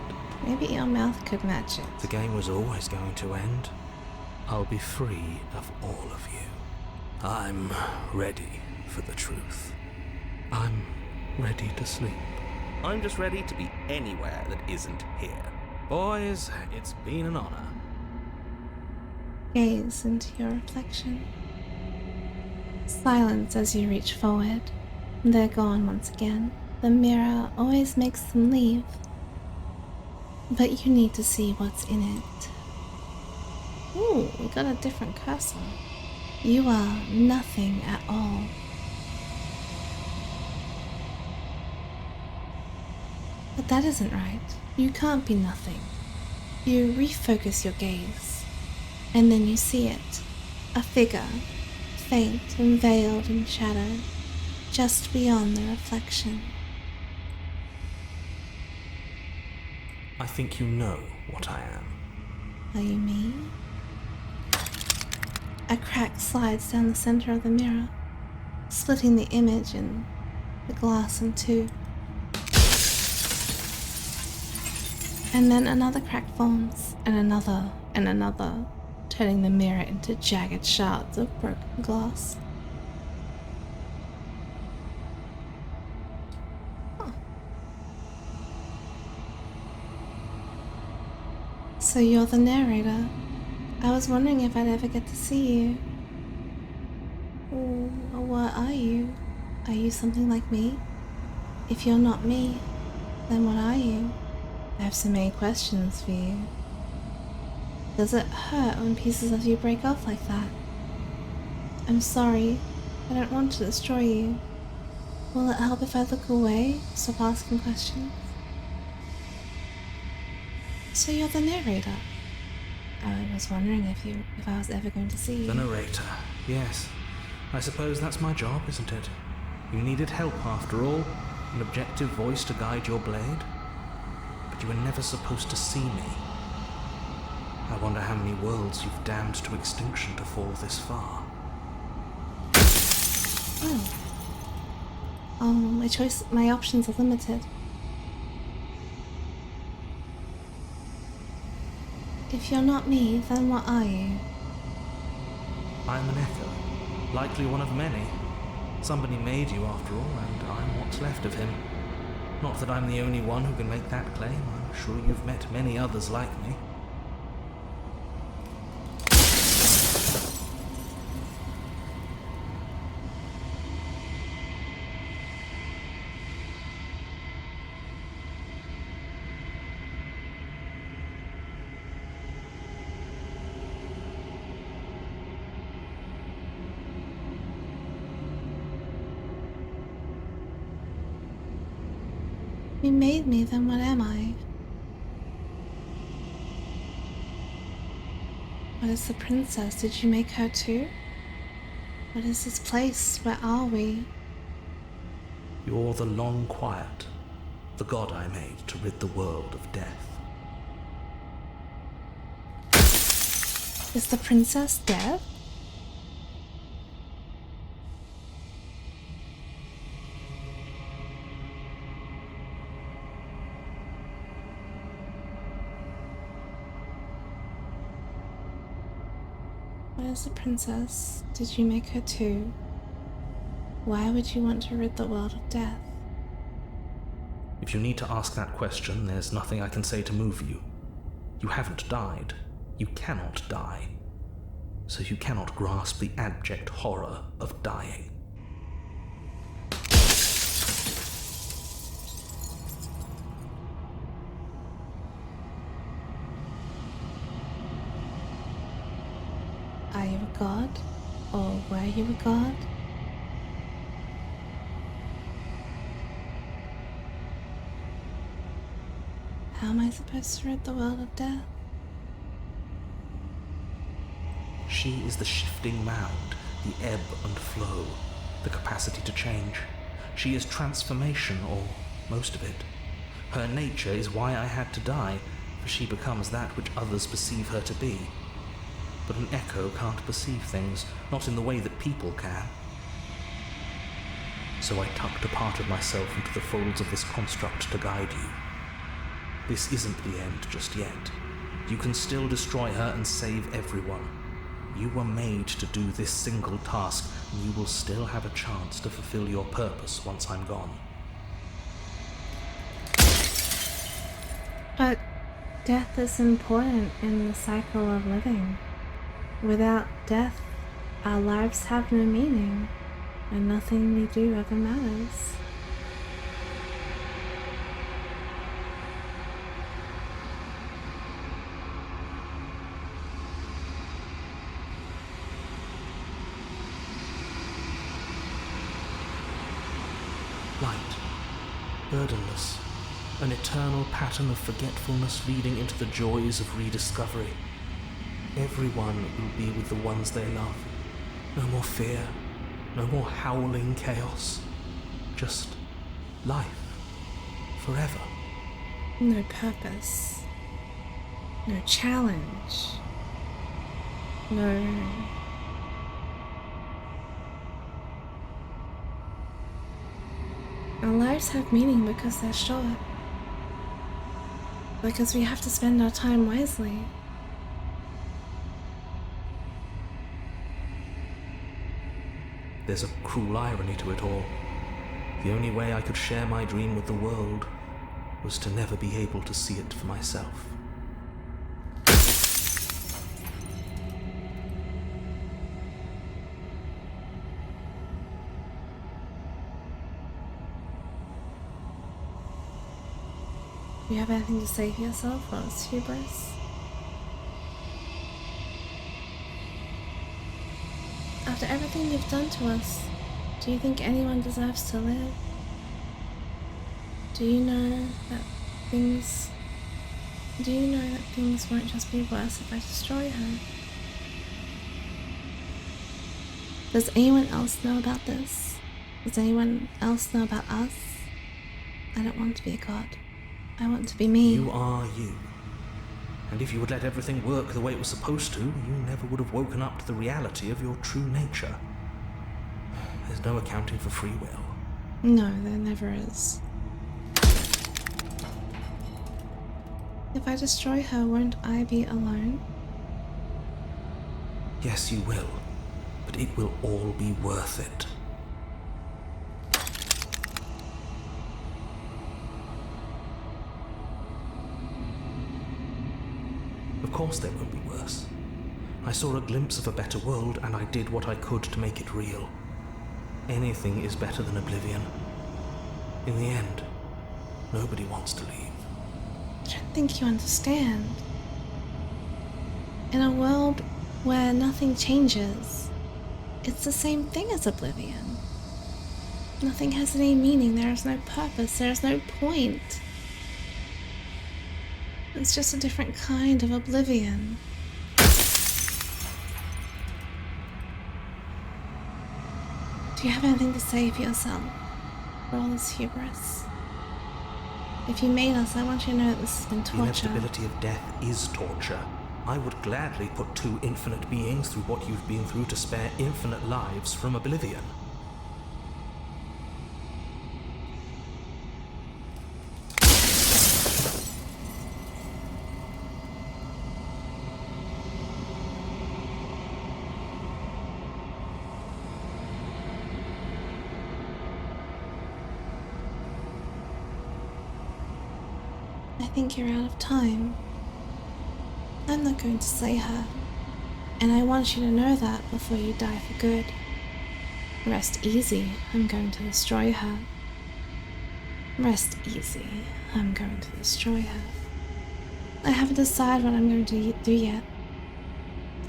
Maybe your mouth could match it. The game was always going to end. I'll be free of all of you. I'm ready for the truth. I'm ready to sleep. I'm just ready to be anywhere that isn't here. Boys, it's been an honor. Gaze into your reflection. Silence as you reach forward. They're gone once again. The mirror always makes them leave. But you need to see what's in it. Ooh, we got a different cursor. You are nothing at all. But that isn't right. You can't be nothing. You refocus your gaze, and then you see it. A figure, faint and veiled in shadow, just beyond the reflection. I think you know what I am. Are you me? A crack slides down the center of the mirror, splitting the image and the glass in two. And then another crack forms, and another, turning the mirror into jagged shards of broken glass. Huh. So you're the narrator. I was wondering if I'd ever get to see you. Or what are you? Are you something like me? If you're not me, then what are you? I have so many questions for you. Does it hurt when pieces of you break off like that? I'm sorry. I don't want to destroy you. Will it help if I look away? Stop asking questions? So you're the narrator? I was wondering if I was ever going to see you. The narrator, yes. I suppose that's my job, isn't it? You needed help after all, an objective voice to guide your blade. But you were never supposed to see me. I wonder how many worlds you've damned to extinction to fall this far. Oh, my options are limited. If you're not me, then what are you? I'm an echo, likely one of many. Somebody made you after all, and I'm what's left of him. Not that I'm the only one who can make that claim. I'm sure you've met many others like me. You made me, then what am I? What is the princess? Did you make her too? What is this place? Where are we? You're the long quiet, the god I made to rid the world of death. Is the princess dead? What is the princess? Did you make her too? Why would you want to rid the world of death? If you need to ask that question, there's nothing I can say to move you. You haven't died. You cannot die. So you cannot grasp the abject horror of dying. Are you a god? Or were you a god? How am I supposed to rid the world of death? She is the shifting mound, the ebb and flow, the capacity to change. She is transformation, or most of it. Her nature is why I had to die, for she becomes that which others perceive her to be. But an echo can't perceive things, not in the way that people can. So I tucked a part of myself into the folds of this construct to guide you. This isn't the end just yet. You can still destroy her and save everyone. You were made to do this single task, and you will still have a chance to fulfill your purpose once I'm gone. But death is important in the cycle of living. Without death, our lives have no meaning, and nothing we do ever matters. Light, burdenless, an eternal pattern of forgetfulness leading into the joys of rediscovery. Everyone will be with the ones they love. No more fear, no more howling chaos. Just life, forever. No purpose. No challenge. No... Our lives have meaning because they're short. Because we have to spend our time wisely. There's a cruel irony to it all. The only way I could share my dream with the world was to never be able to see it for myself. Do you have anything to say for yourself, or it's hubris? After everything you've done to us, do you think anyone deserves to live? Do you know that things won't just be worse if I destroy her? Does anyone else know about this? Does anyone else know about us? I don't want to be a god. I want to be me. You are you. And if you had let everything work the way it was supposed to, you never would have woken up to the reality of your true nature. There's no accounting for free will. No, there never is. If I destroy her, won't I be alone? Yes, you will. But it will all be worth it. Of course there won't be worse. I saw a glimpse of a better world, and I did what I could to make it real. Anything is better than oblivion. In the end, nobody wants to leave. I don't think you understand. In a world where nothing changes, it's the same thing as oblivion. Nothing has any meaning, there is no purpose, there is no point. It's just a different kind of oblivion. Do you have anything to say for yourself? For all this hubris? If you made us, I want you to know that this has been The torture. inevitability of death is torture. I would gladly put two infinite beings through what you've been through to spare infinite lives from oblivion. I think you're out of time. I'm not going to slay her, and I want you to know that before you die for good. Rest easy, I'm going to destroy her. Rest easy, I'm going to destroy her. I haven't decided what I'm going to do yet.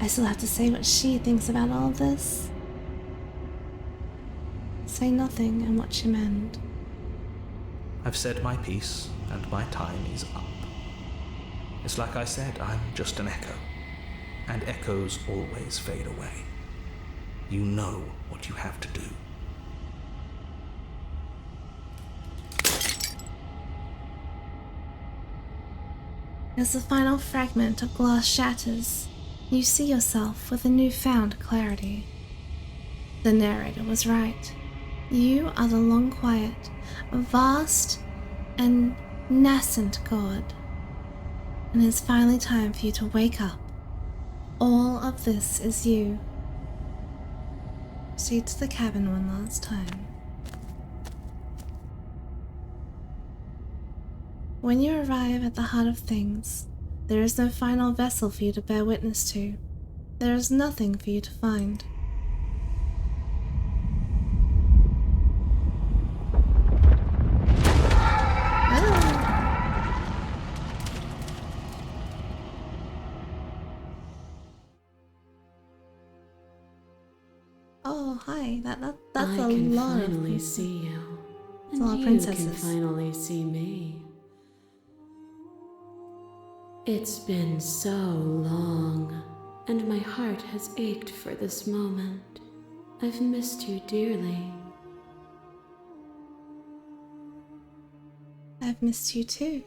I still have to say what she thinks about all of this. Say nothing and watch him end. I've said my piece, and my time is up. It's like I said, I'm just an echo, and echoes always fade away. You know what you have to do. As the final fragment of glass shatters, you see yourself with a newfound clarity. The narrator was right. You are the long quiet, a vast and nascent god. And it's finally time for you to wake up. All of this is you. Proceed to the cabin one last time. When you arrive at the heart of things, there is no final vessel for you to bear witness to. There is nothing for you to find. Oh, hi. That's a I can lot finally of... see you. It's a lot of And princesses. you can finally see me. It's been so long, and my heart has ached for this moment. I've missed you dearly. I've missed you too.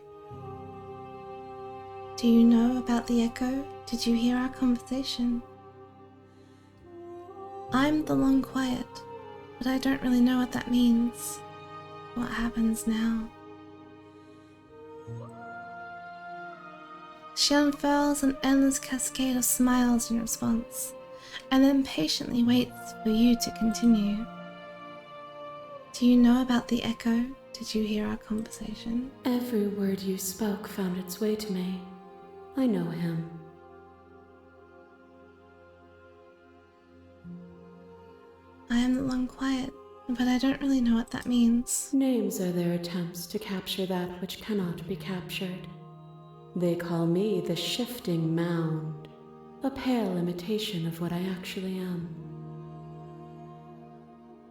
Do you know about the echo? Did you hear our conversation? I'm the long quiet, but I don't really know what that means. What happens now? She unfurls an endless cascade of smiles in response, and then patiently waits for you to continue. Do you know about the echo? Did you hear our conversation? Every word you spoke found its way to me. I know him. I am the long quiet, but I don't really know what that means. Names are their attempts to capture that which cannot be captured. They call me the shifting mound, a pale imitation of what I actually am.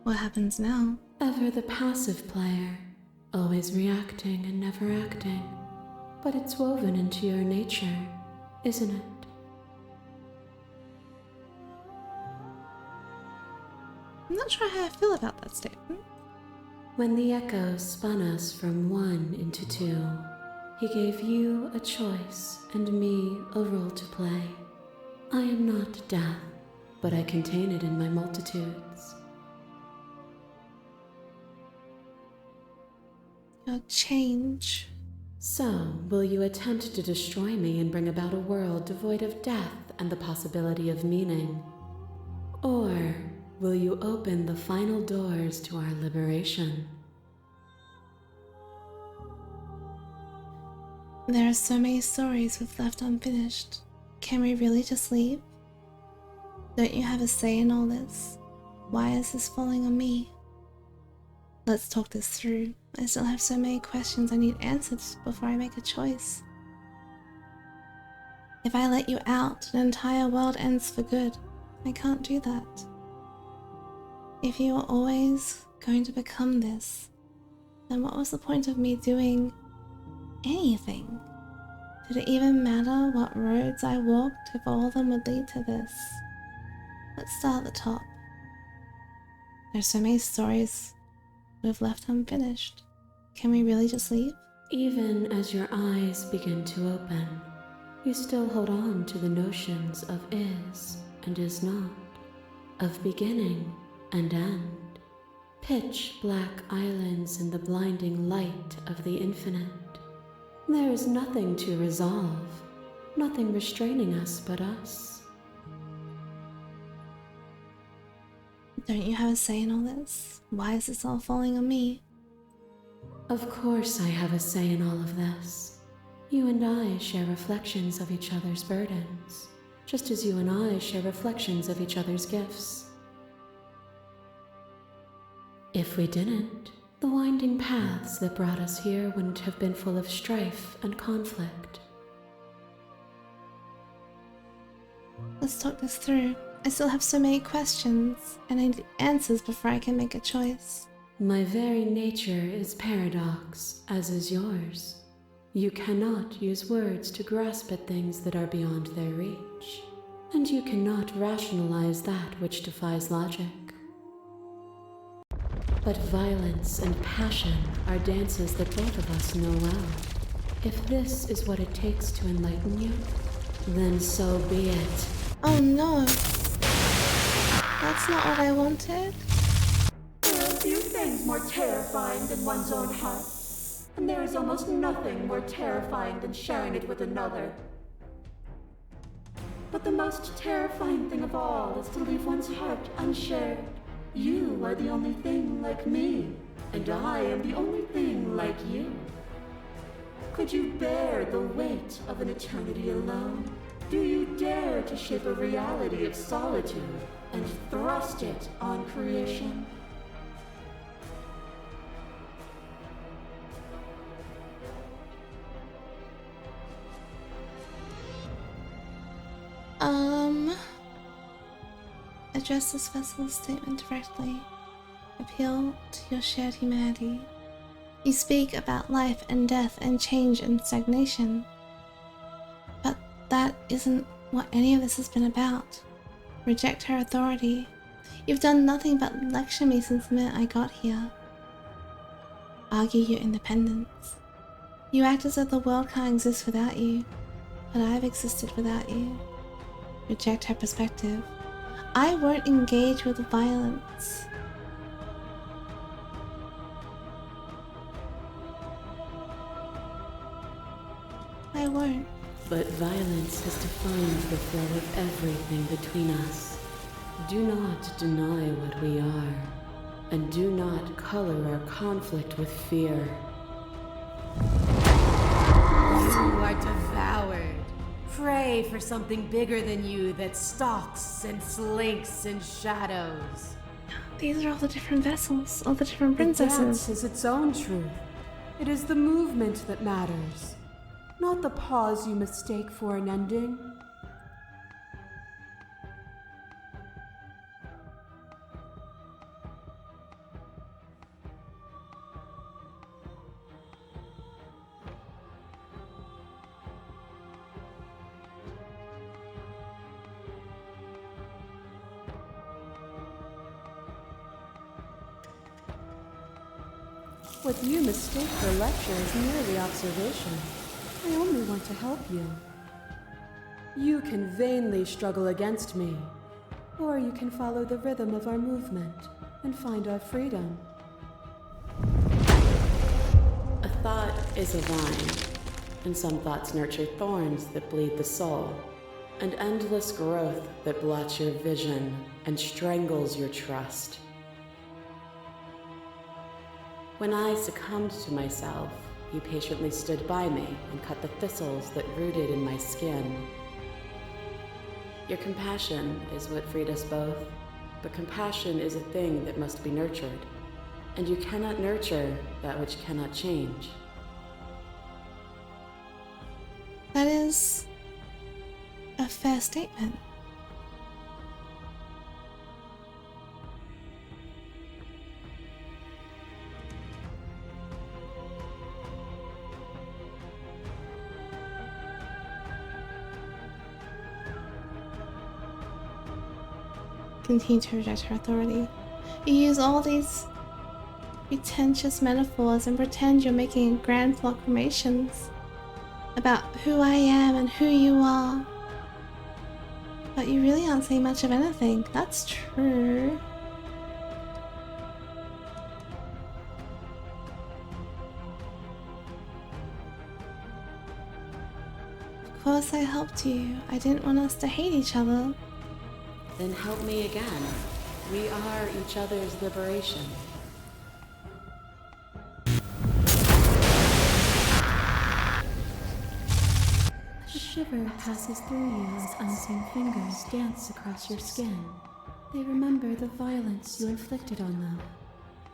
What happens now? Ever the passive player, always reacting and never acting. But it's woven into your nature, isn't it? I'm not sure how I feel about that statement. When the echo spun us from one into two, he gave you a choice and me a role to play. I am not death, but I contain it in my multitudes. Your change. So, will you attempt to destroy me and bring about a world devoid of death and the possibility of meaning? Or will you open the final doors to our liberation? There are so many stories we've left unfinished. Can we really just leave? Don't you have a say in all this? Why is this falling on me? Let's talk this through. I still have so many questions I need answered before I make a choice. If I let you out, an entire world ends for good. I can't do that. If you are always going to become this, then what was the point of me doing anything? Did it even matter what roads I walked if all of them would lead to this? Let's start at the top. There's so many stories we've left unfinished. Can we really just leave? Even as your eyes begin to open, you still hold on to the notions of is and is not, of beginning and end, pitch black islands in the blinding light of the infinite. There is nothing to resolve, nothing restraining us but us. Don't you have a say in all this? Why is this all falling on me? Of course I have a say in all of this. You and I share reflections of each other's burdens, just as you and I share reflections of each other's gifts. If we didn't, the winding paths that brought us here wouldn't have been full of strife and conflict. Let's talk this through. I still have so many questions, and I need answers before I can make a choice. My very nature is paradox, as is yours. You cannot use words to grasp at things that are beyond their reach, and you cannot rationalize that which defies logic. But violence and passion are dances that both of us know well. If this is what it takes to enlighten you, then so be it. Oh no! That's not what I wanted. There are few things more terrifying than one's own heart, and there is almost nothing more terrifying than sharing it with another. But the most terrifying thing of all is to leave one's heart unshared. You are the only thing like me, and I am the only thing like you. Could you bear the weight of an eternity alone? Do you dare to shape a reality of solitude and thrust it on creation? Address this vessel's statement directly. Appeal to your shared humanity. You speak about life and death and change and stagnation. But that isn't what any of this has been about. Reject her authority. You've done nothing but lecture me since the minute I got here. Argue your independence. You act as though the world can't exist without you, but I've existed without you. Reject her perspective. I won't engage with violence. I won't. But violence has defined the flow of everything between us. Do not deny what we are, and do not color our conflict with fear. You are devoured. Pray for something bigger than you that stalks and slinks in shadows. These are all the different vessels, all the different princesses. The dance is its own truth. It is the movement that matters, not the pause you mistake for an ending. What you mistake for lecture is merely observation. I only want to help you. You can vainly struggle against me, or you can follow the rhythm of our movement and find our freedom. A thought is a vine, and some thoughts nurture thorns that bleed the soul, and endless growth that blots your vision and strangles your trust. When I succumbed to myself, you patiently stood by me and cut the thistles that rooted in my skin. Your compassion is what freed us both, but compassion is a thing that must be nurtured, and you cannot nurture that which cannot change. That is a fair statement. Continue to reject her authority. You use all these pretentious metaphors and pretend you're making grand proclamations about who I am and who you are. But you really aren't saying much of anything. That's true. Of course I helped you. I didn't want us to hate each other. Then help me again. We are each other's liberation. A shiver passes through you as unseen fingers dance across your skin. They remember the violence you inflicted on them,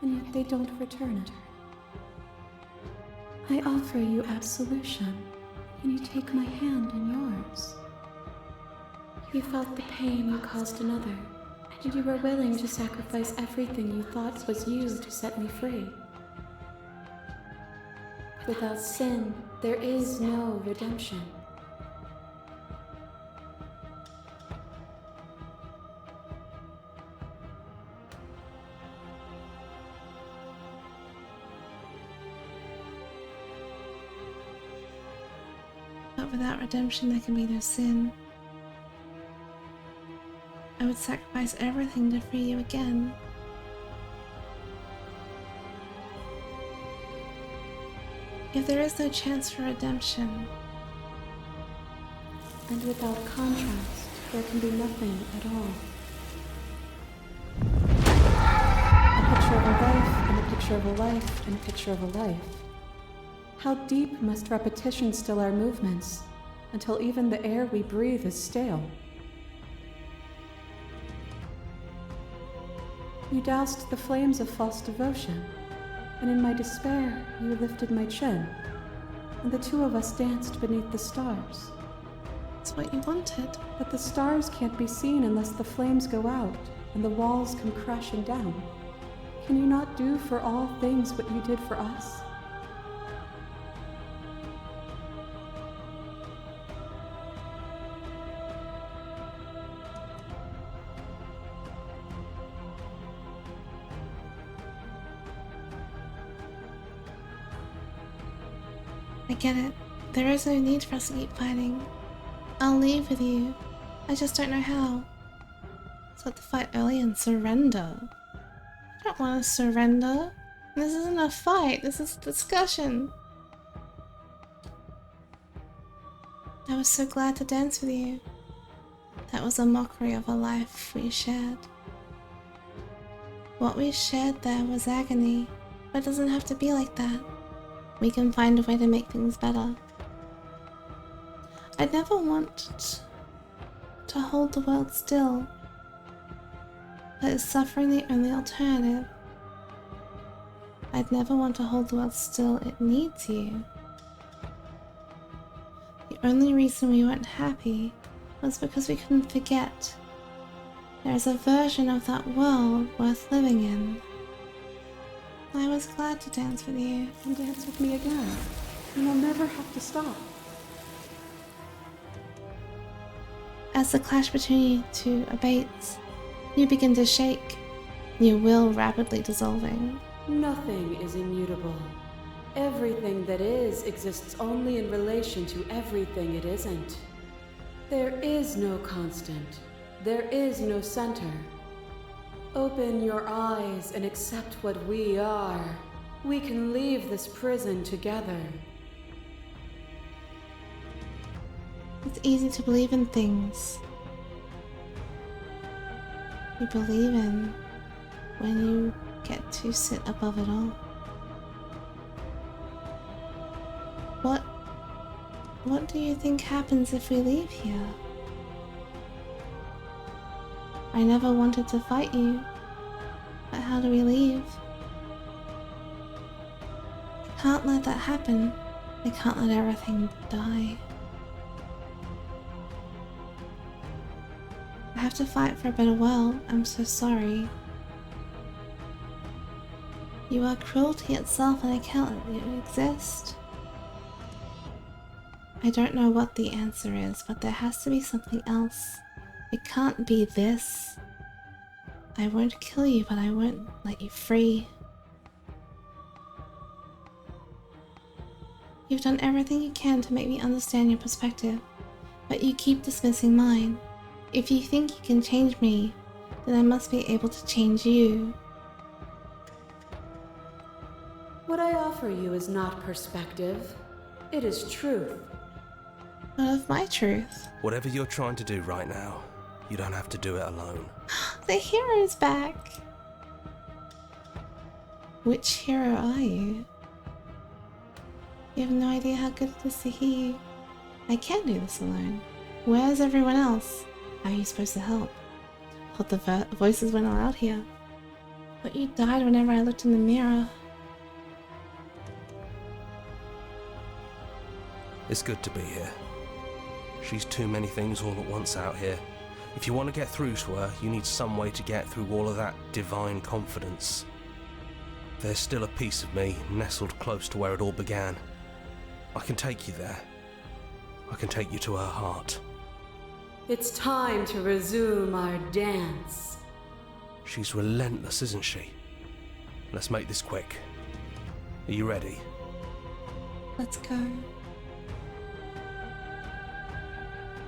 and yet they don't return it. I offer you absolution, and you take my hand in yours. You felt the pain you caused another, and you were willing to sacrifice everything you thought was you to set me free. Without sin, there is no redemption. But without redemption, there can be no sin. I would sacrifice everything to free you again. If there is no chance for redemption, And without contrast, there can be nothing at all. A picture of a life, and a picture of a life, and a picture of a life. How deep must repetition still our movements, until even the air we breathe is stale? You doused the flames of false devotion, and in my despair you lifted my chin, and the two of us danced beneath the stars. it's what you wanted. But the stars can't be seen unless the flames go out and the walls come crashing down. Can you not do for all things what you did for us? I get it. There is no need for us to keep fighting. I'll leave with you. I just don't know how. Let's let the fight early and surrender. I don't want to surrender. This isn't a fight. This is a discussion. I was so glad to dance with you. That was a mockery of a life we shared. What we shared there was agony, but it doesn't have to be like that. We can find a way to make things better. I'd never want to hold the world still, but is suffering the only alternative? I'd never want to hold the world still, it needs you. The only reason we weren't happy was because we couldn't forget. There is a version of that world worth living in. I was glad to dance with you. And dance with me again, and I'll never have to stop. As the clash between you two abates, you begin to shake, your will rapidly dissolving. Nothing is immutable. Everything that is exists only in relation to everything it isn't. There is no constant. There is no center. Open your eyes and accept what we are. We can leave this prison together. It's easy to believe in things you believe in when you get to sit above it all. What do you think happens if we leave here? I never wanted to fight you, but how do we leave? I can't let that happen. I can't let everything die. I have to fight for a better world. I'm so sorry. You are cruelty itself and I can't let you exist. I don't know what the answer is, but there has to be something else. It can't be this. I won't kill you, but I won't let you free. You've done everything you can to make me understand your perspective, but you keep dismissing mine. If you think you can change me, then I must be able to change you. What I offer you is not perspective. It is truth. What of my truth? Whatever you're trying to do right now, you don't have to do it alone. The hero's back! Which hero are you? You have no idea how good it is to hear you. I can't do this alone. Where's everyone else? How are you supposed to help? Thought the voices weren't allowed here. But you died whenever I looked in the mirror. It's good to be here. She's too many things all at once out here. If you want to get through to her, you need some way to get through all of that divine confidence. There's still a piece of me nestled close to where it all began. I can take you there. I can take you to her heart. It's time to resume our dance. She's relentless, isn't she? Let's make this quick. Are you ready? Let's go.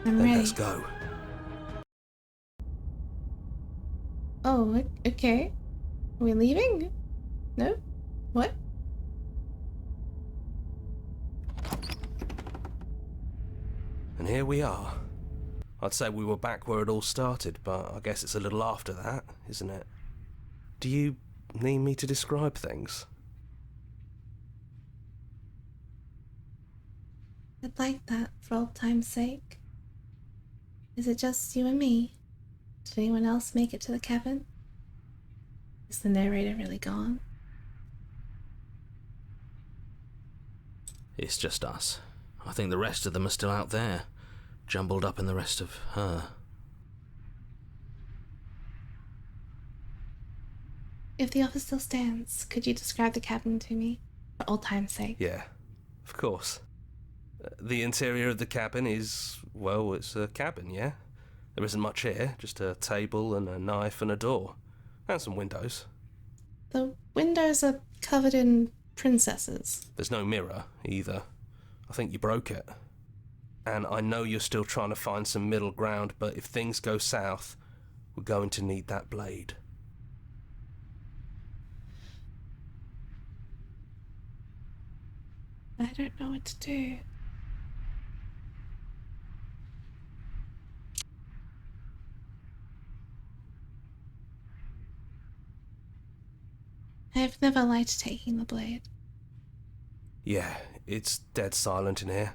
Then I'm ready. let's go. Oh, okay. Are we leaving? No? What? And here we are. I'd say we were back where it all started, but I guess it's a little after that, isn't it? Do you need me to describe things? I'd like that for old time's sake. Is it just you and me? Did anyone else make it to the cabin? Is the narrator really gone? It's just us. I think the rest of them are still out there, jumbled up in the rest of her. If the offer still stands, could you describe the cabin to me? For old time's sake. Yeah, of course. The interior of the cabin is, well, it's a cabin, yeah? There isn't much here, just a table and a knife and a door. And some windows. The windows are covered in princesses. There's no mirror, either. I think you broke it. And I know you're still trying to find some middle ground, but if things go south, we're going to need that blade. I don't know what to do. I've never liked taking the blade. Yeah, it's dead silent in here.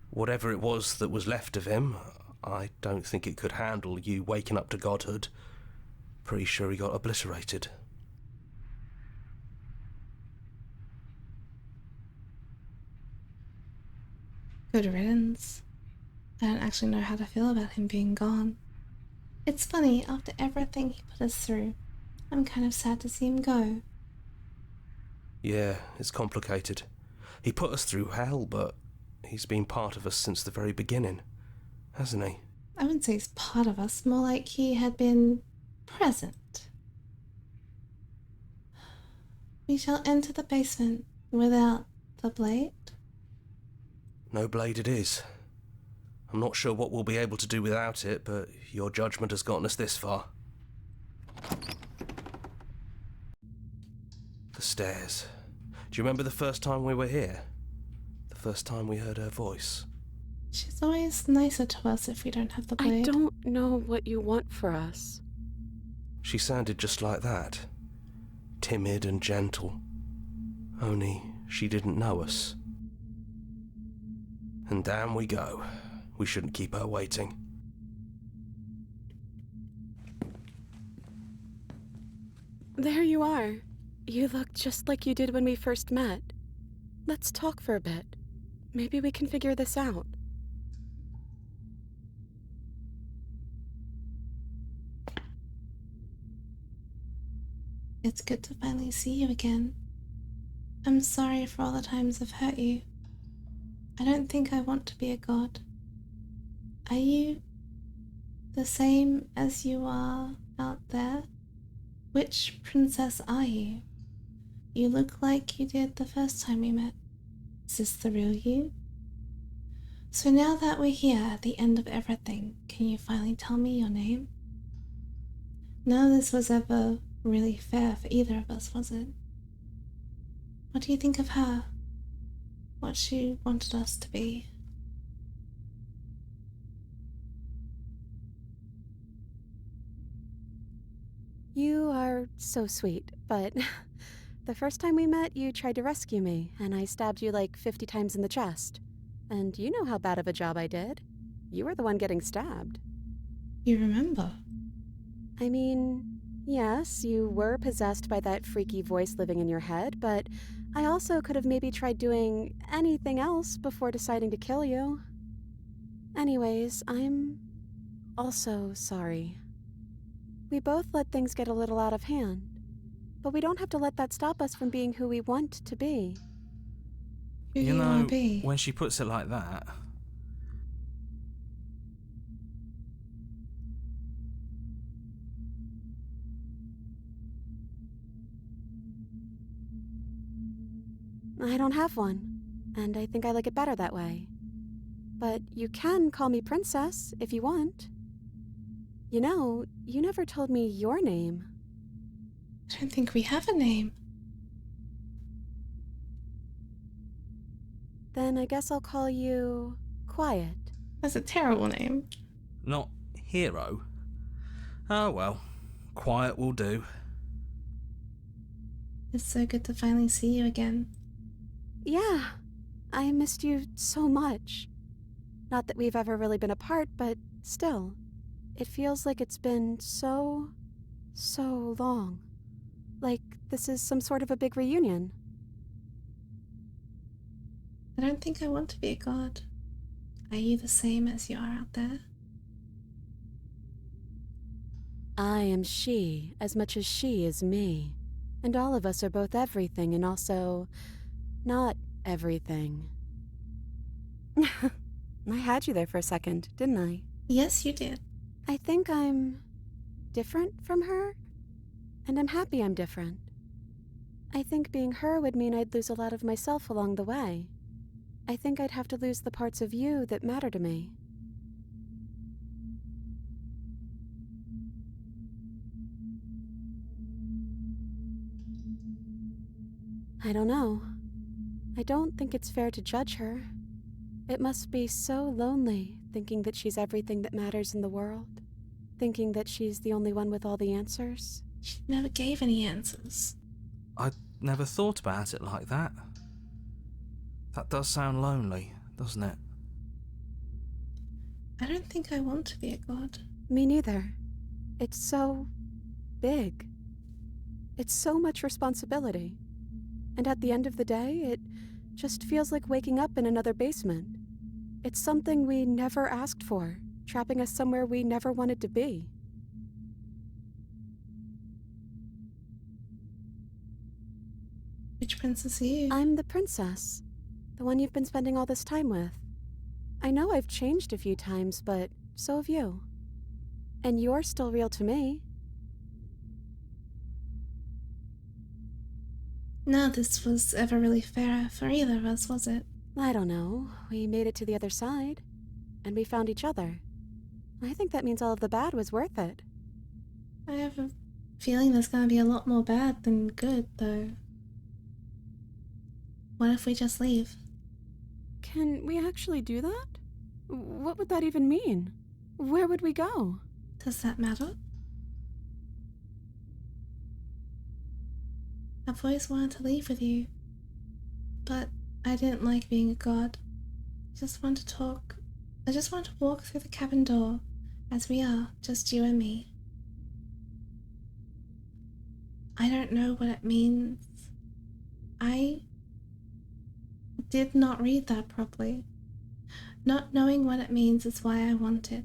Whatever it was that was left of him, I don't think it could handle you waking up to godhood. Pretty sure he got obliterated. Good riddance. I don't actually know how to feel about him being gone. It's funny, after everything he put us through, I'm kind of sad to see him go. Yeah, it's complicated. He put us through hell, but he's been part of us since the very beginning, hasn't he? I wouldn't say he's part of us, more like he had been present. We shall enter the basement without the blade. No blade it is. I'm not sure what we'll be able to do without it, but your judgment has gotten us this far. The stairs. Do you remember the first time we were here? The first time we heard her voice? She's always nicer to us if we don't have the blade. I don't know what you want for us. She sounded just like that. Timid and gentle. Only she didn't know us. And down we go. We shouldn't keep her waiting. There you are. You look just like you did when we first met. Let's talk for a bit. Maybe we can figure this out. It's good to finally see you again. I'm sorry for all the times I've hurt you. I don't think I want to be a god. Are you the same as you are out there? Which princess are you? You look like you did the first time we met. Is this the real you? So now that we're here at the end of everything, can you finally tell me your name? None of this was ever really fair for either of us, was it? What do you think of her? What she wanted us to be? You are so sweet, but the first time we met, you tried to rescue me, and I stabbed you like 50 times in the chest. And you know how bad of a job I did. You were the one getting stabbed. You remember? I mean, yes, you were possessed by that freaky voice living in your head, but I also could have maybe tried doing anything else before deciding to kill you. Anyways, I'm also sorry. We both let things get a little out of hand, but we don't have to let that stop us from being who we want to be. Who You you know, wanna be? when she puts it like that, I don't have one, and I think I like it better that way. But you can call me Princess if you want. You know, you never told me your name. I don't think we have a name. Then I guess I'll call you Quiet. That's a terrible name. not hero. Oh well, quiet will do. It's so good to finally see you again. Yeah, I missed you so much. Not that we've ever really been apart, but still, it feels like it's been so long. Like this is some sort of a big reunion. I don't think I want to be a god. Are you the same as you are out there? I am she as much as she is me. And all of us are both everything and also not everything. I had you there for a second, didn't I? Yes, you did. I think I'm different from her, and I'm happy I'm different. I think being her would mean I'd lose a lot of myself along the way. I think I'd have to lose the parts of you that matter to me. I don't know. I don't think it's fair to judge her. It must be so lonely thinking that she's everything that matters in the world. Thinking that she's the only one with all the answers. She never gave any answers. I never thought about it like that. That does sound lonely, doesn't it? I don't think I want to be a god. Me neither. It's so big. It's so much responsibility. And at the end of the day, it just feels like waking up in another basement. It's something we never asked for, trapping us somewhere we never wanted to be. Which princess are you? I'm the princess, the one you've been spending all this time with. I know I've changed a few times, but so have you. And you're still real to me. None of this was ever really fair for either of us, was it? I don't know. We made it to the other side, and we found each other. I think that means all of the bad was worth it. I have a feeling there's gonna be a lot more bad than good, though. What if we just leave? Can we actually do that? What would that even mean? Where would we go? Does that matter? I've always wanted to leave with you, but I didn't like being a god. I just want to talk. I just want to walk through the cabin door, as we are, just you and me. I don't know what it means. I did not read that properly. Not knowing what it means is why I want it.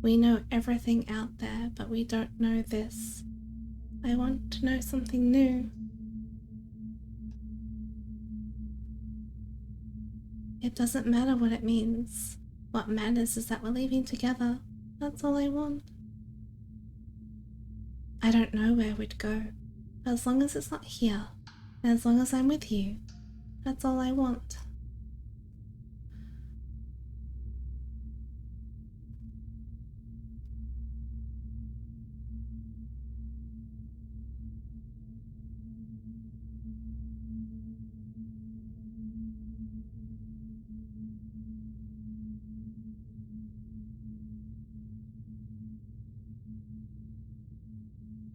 We know everything out there, but we don't know this. I want to know something new. It doesn't matter what it means. What matters is that we're leaving together. That's all I want. I don't know where we'd go, but as long as it's not here, and as long as I'm with you, that's all I want.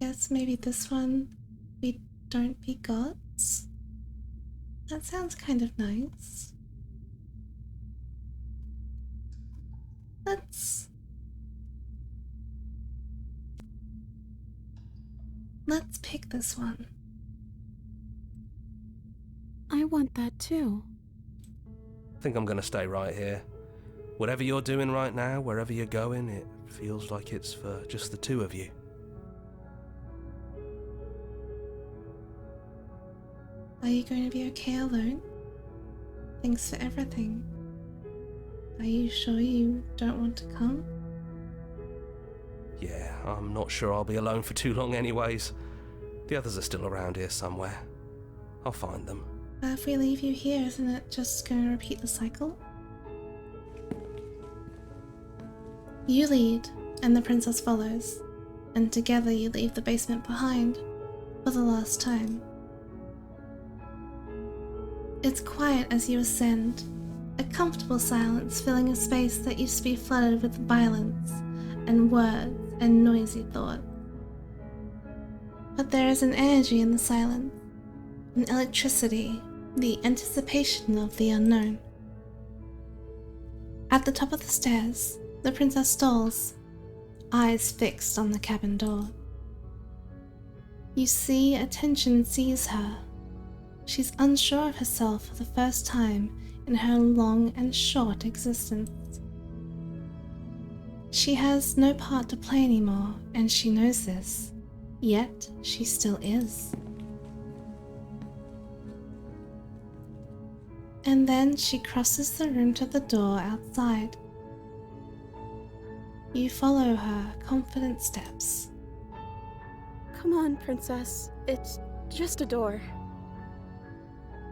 Guess maybe this one, we don't be gods? That sounds kind of nice. Let's pick this one. I want that too. I think I'm gonna stay right here. Whatever you're doing right now, wherever you're going, it feels like it's for just the two of you. Are you going to be okay alone? Thanks for everything. Are you sure you don't want to come? Yeah, I'm not sure I'll be alone for too long anyways. The others are still around here somewhere. I'll find them. But if we leave you here, isn't it just going to repeat the cycle? You lead, and the princess follows, and together you leave the basement behind, for the last time. It's quiet as you ascend, a comfortable silence filling a space that used to be flooded with violence and words and noisy thought. But there is an energy in the silence, an electricity, the anticipation of the unknown. At the top of the stairs, the princess stalls, eyes fixed on the cabin door. You see attention seize her. She's unsure of herself for the first time in her long and short existence. She has no part to play anymore, and she knows this, yet she still is. And then she crosses the room to the door outside. You follow her confident steps. Come on, princess. It's just a door.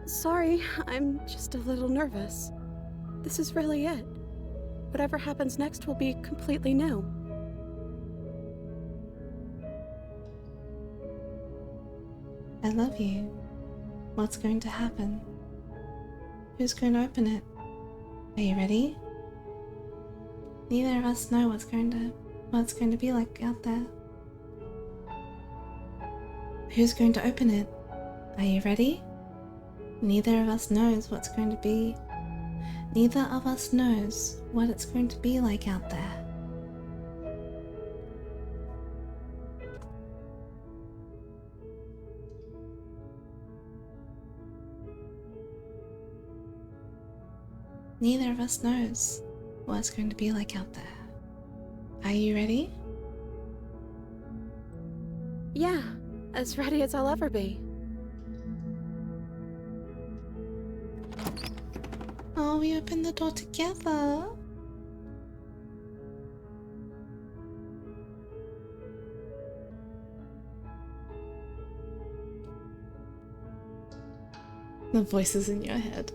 Sorry, I'm just a little nervous. This is really it. Whatever happens next will be completely new. I love you. What's going to happen? Who's going to open it? Are you ready? Neither of us know what it's going to be like out there. Who's going to open it? Are you ready? Neither of us knows what's going to be. Neither of us knows what it's going to be like out there. Neither of us knows what it's going to be like out there. Are you ready? Yeah, as ready as I'll ever be. Oh, we opened the door together. The voices in your head.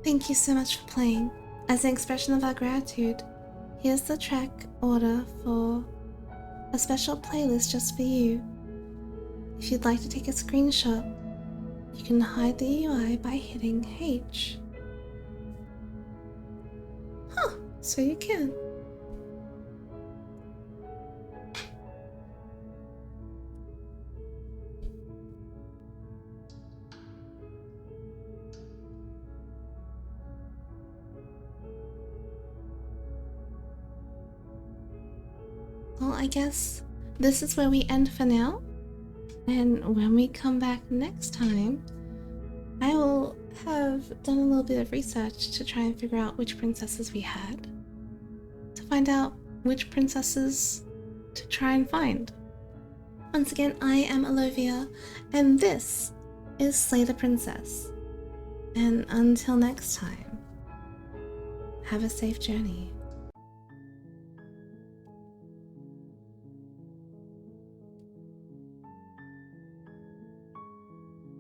Thank you so much for playing. As an expression of our gratitude, here's the track order for a special playlist just for you. If you'd like to take a screenshot, you can hide the UI by hitting H. Huh, so you can. Well, I guess this is where we end for now. And when we come back next time, I will have done a little bit of research to try and figure out which princesses we had, to find out which princesses to try and find. Once again, I am Olivia, and this is Slay the Princess. And until next time, have a safe journey.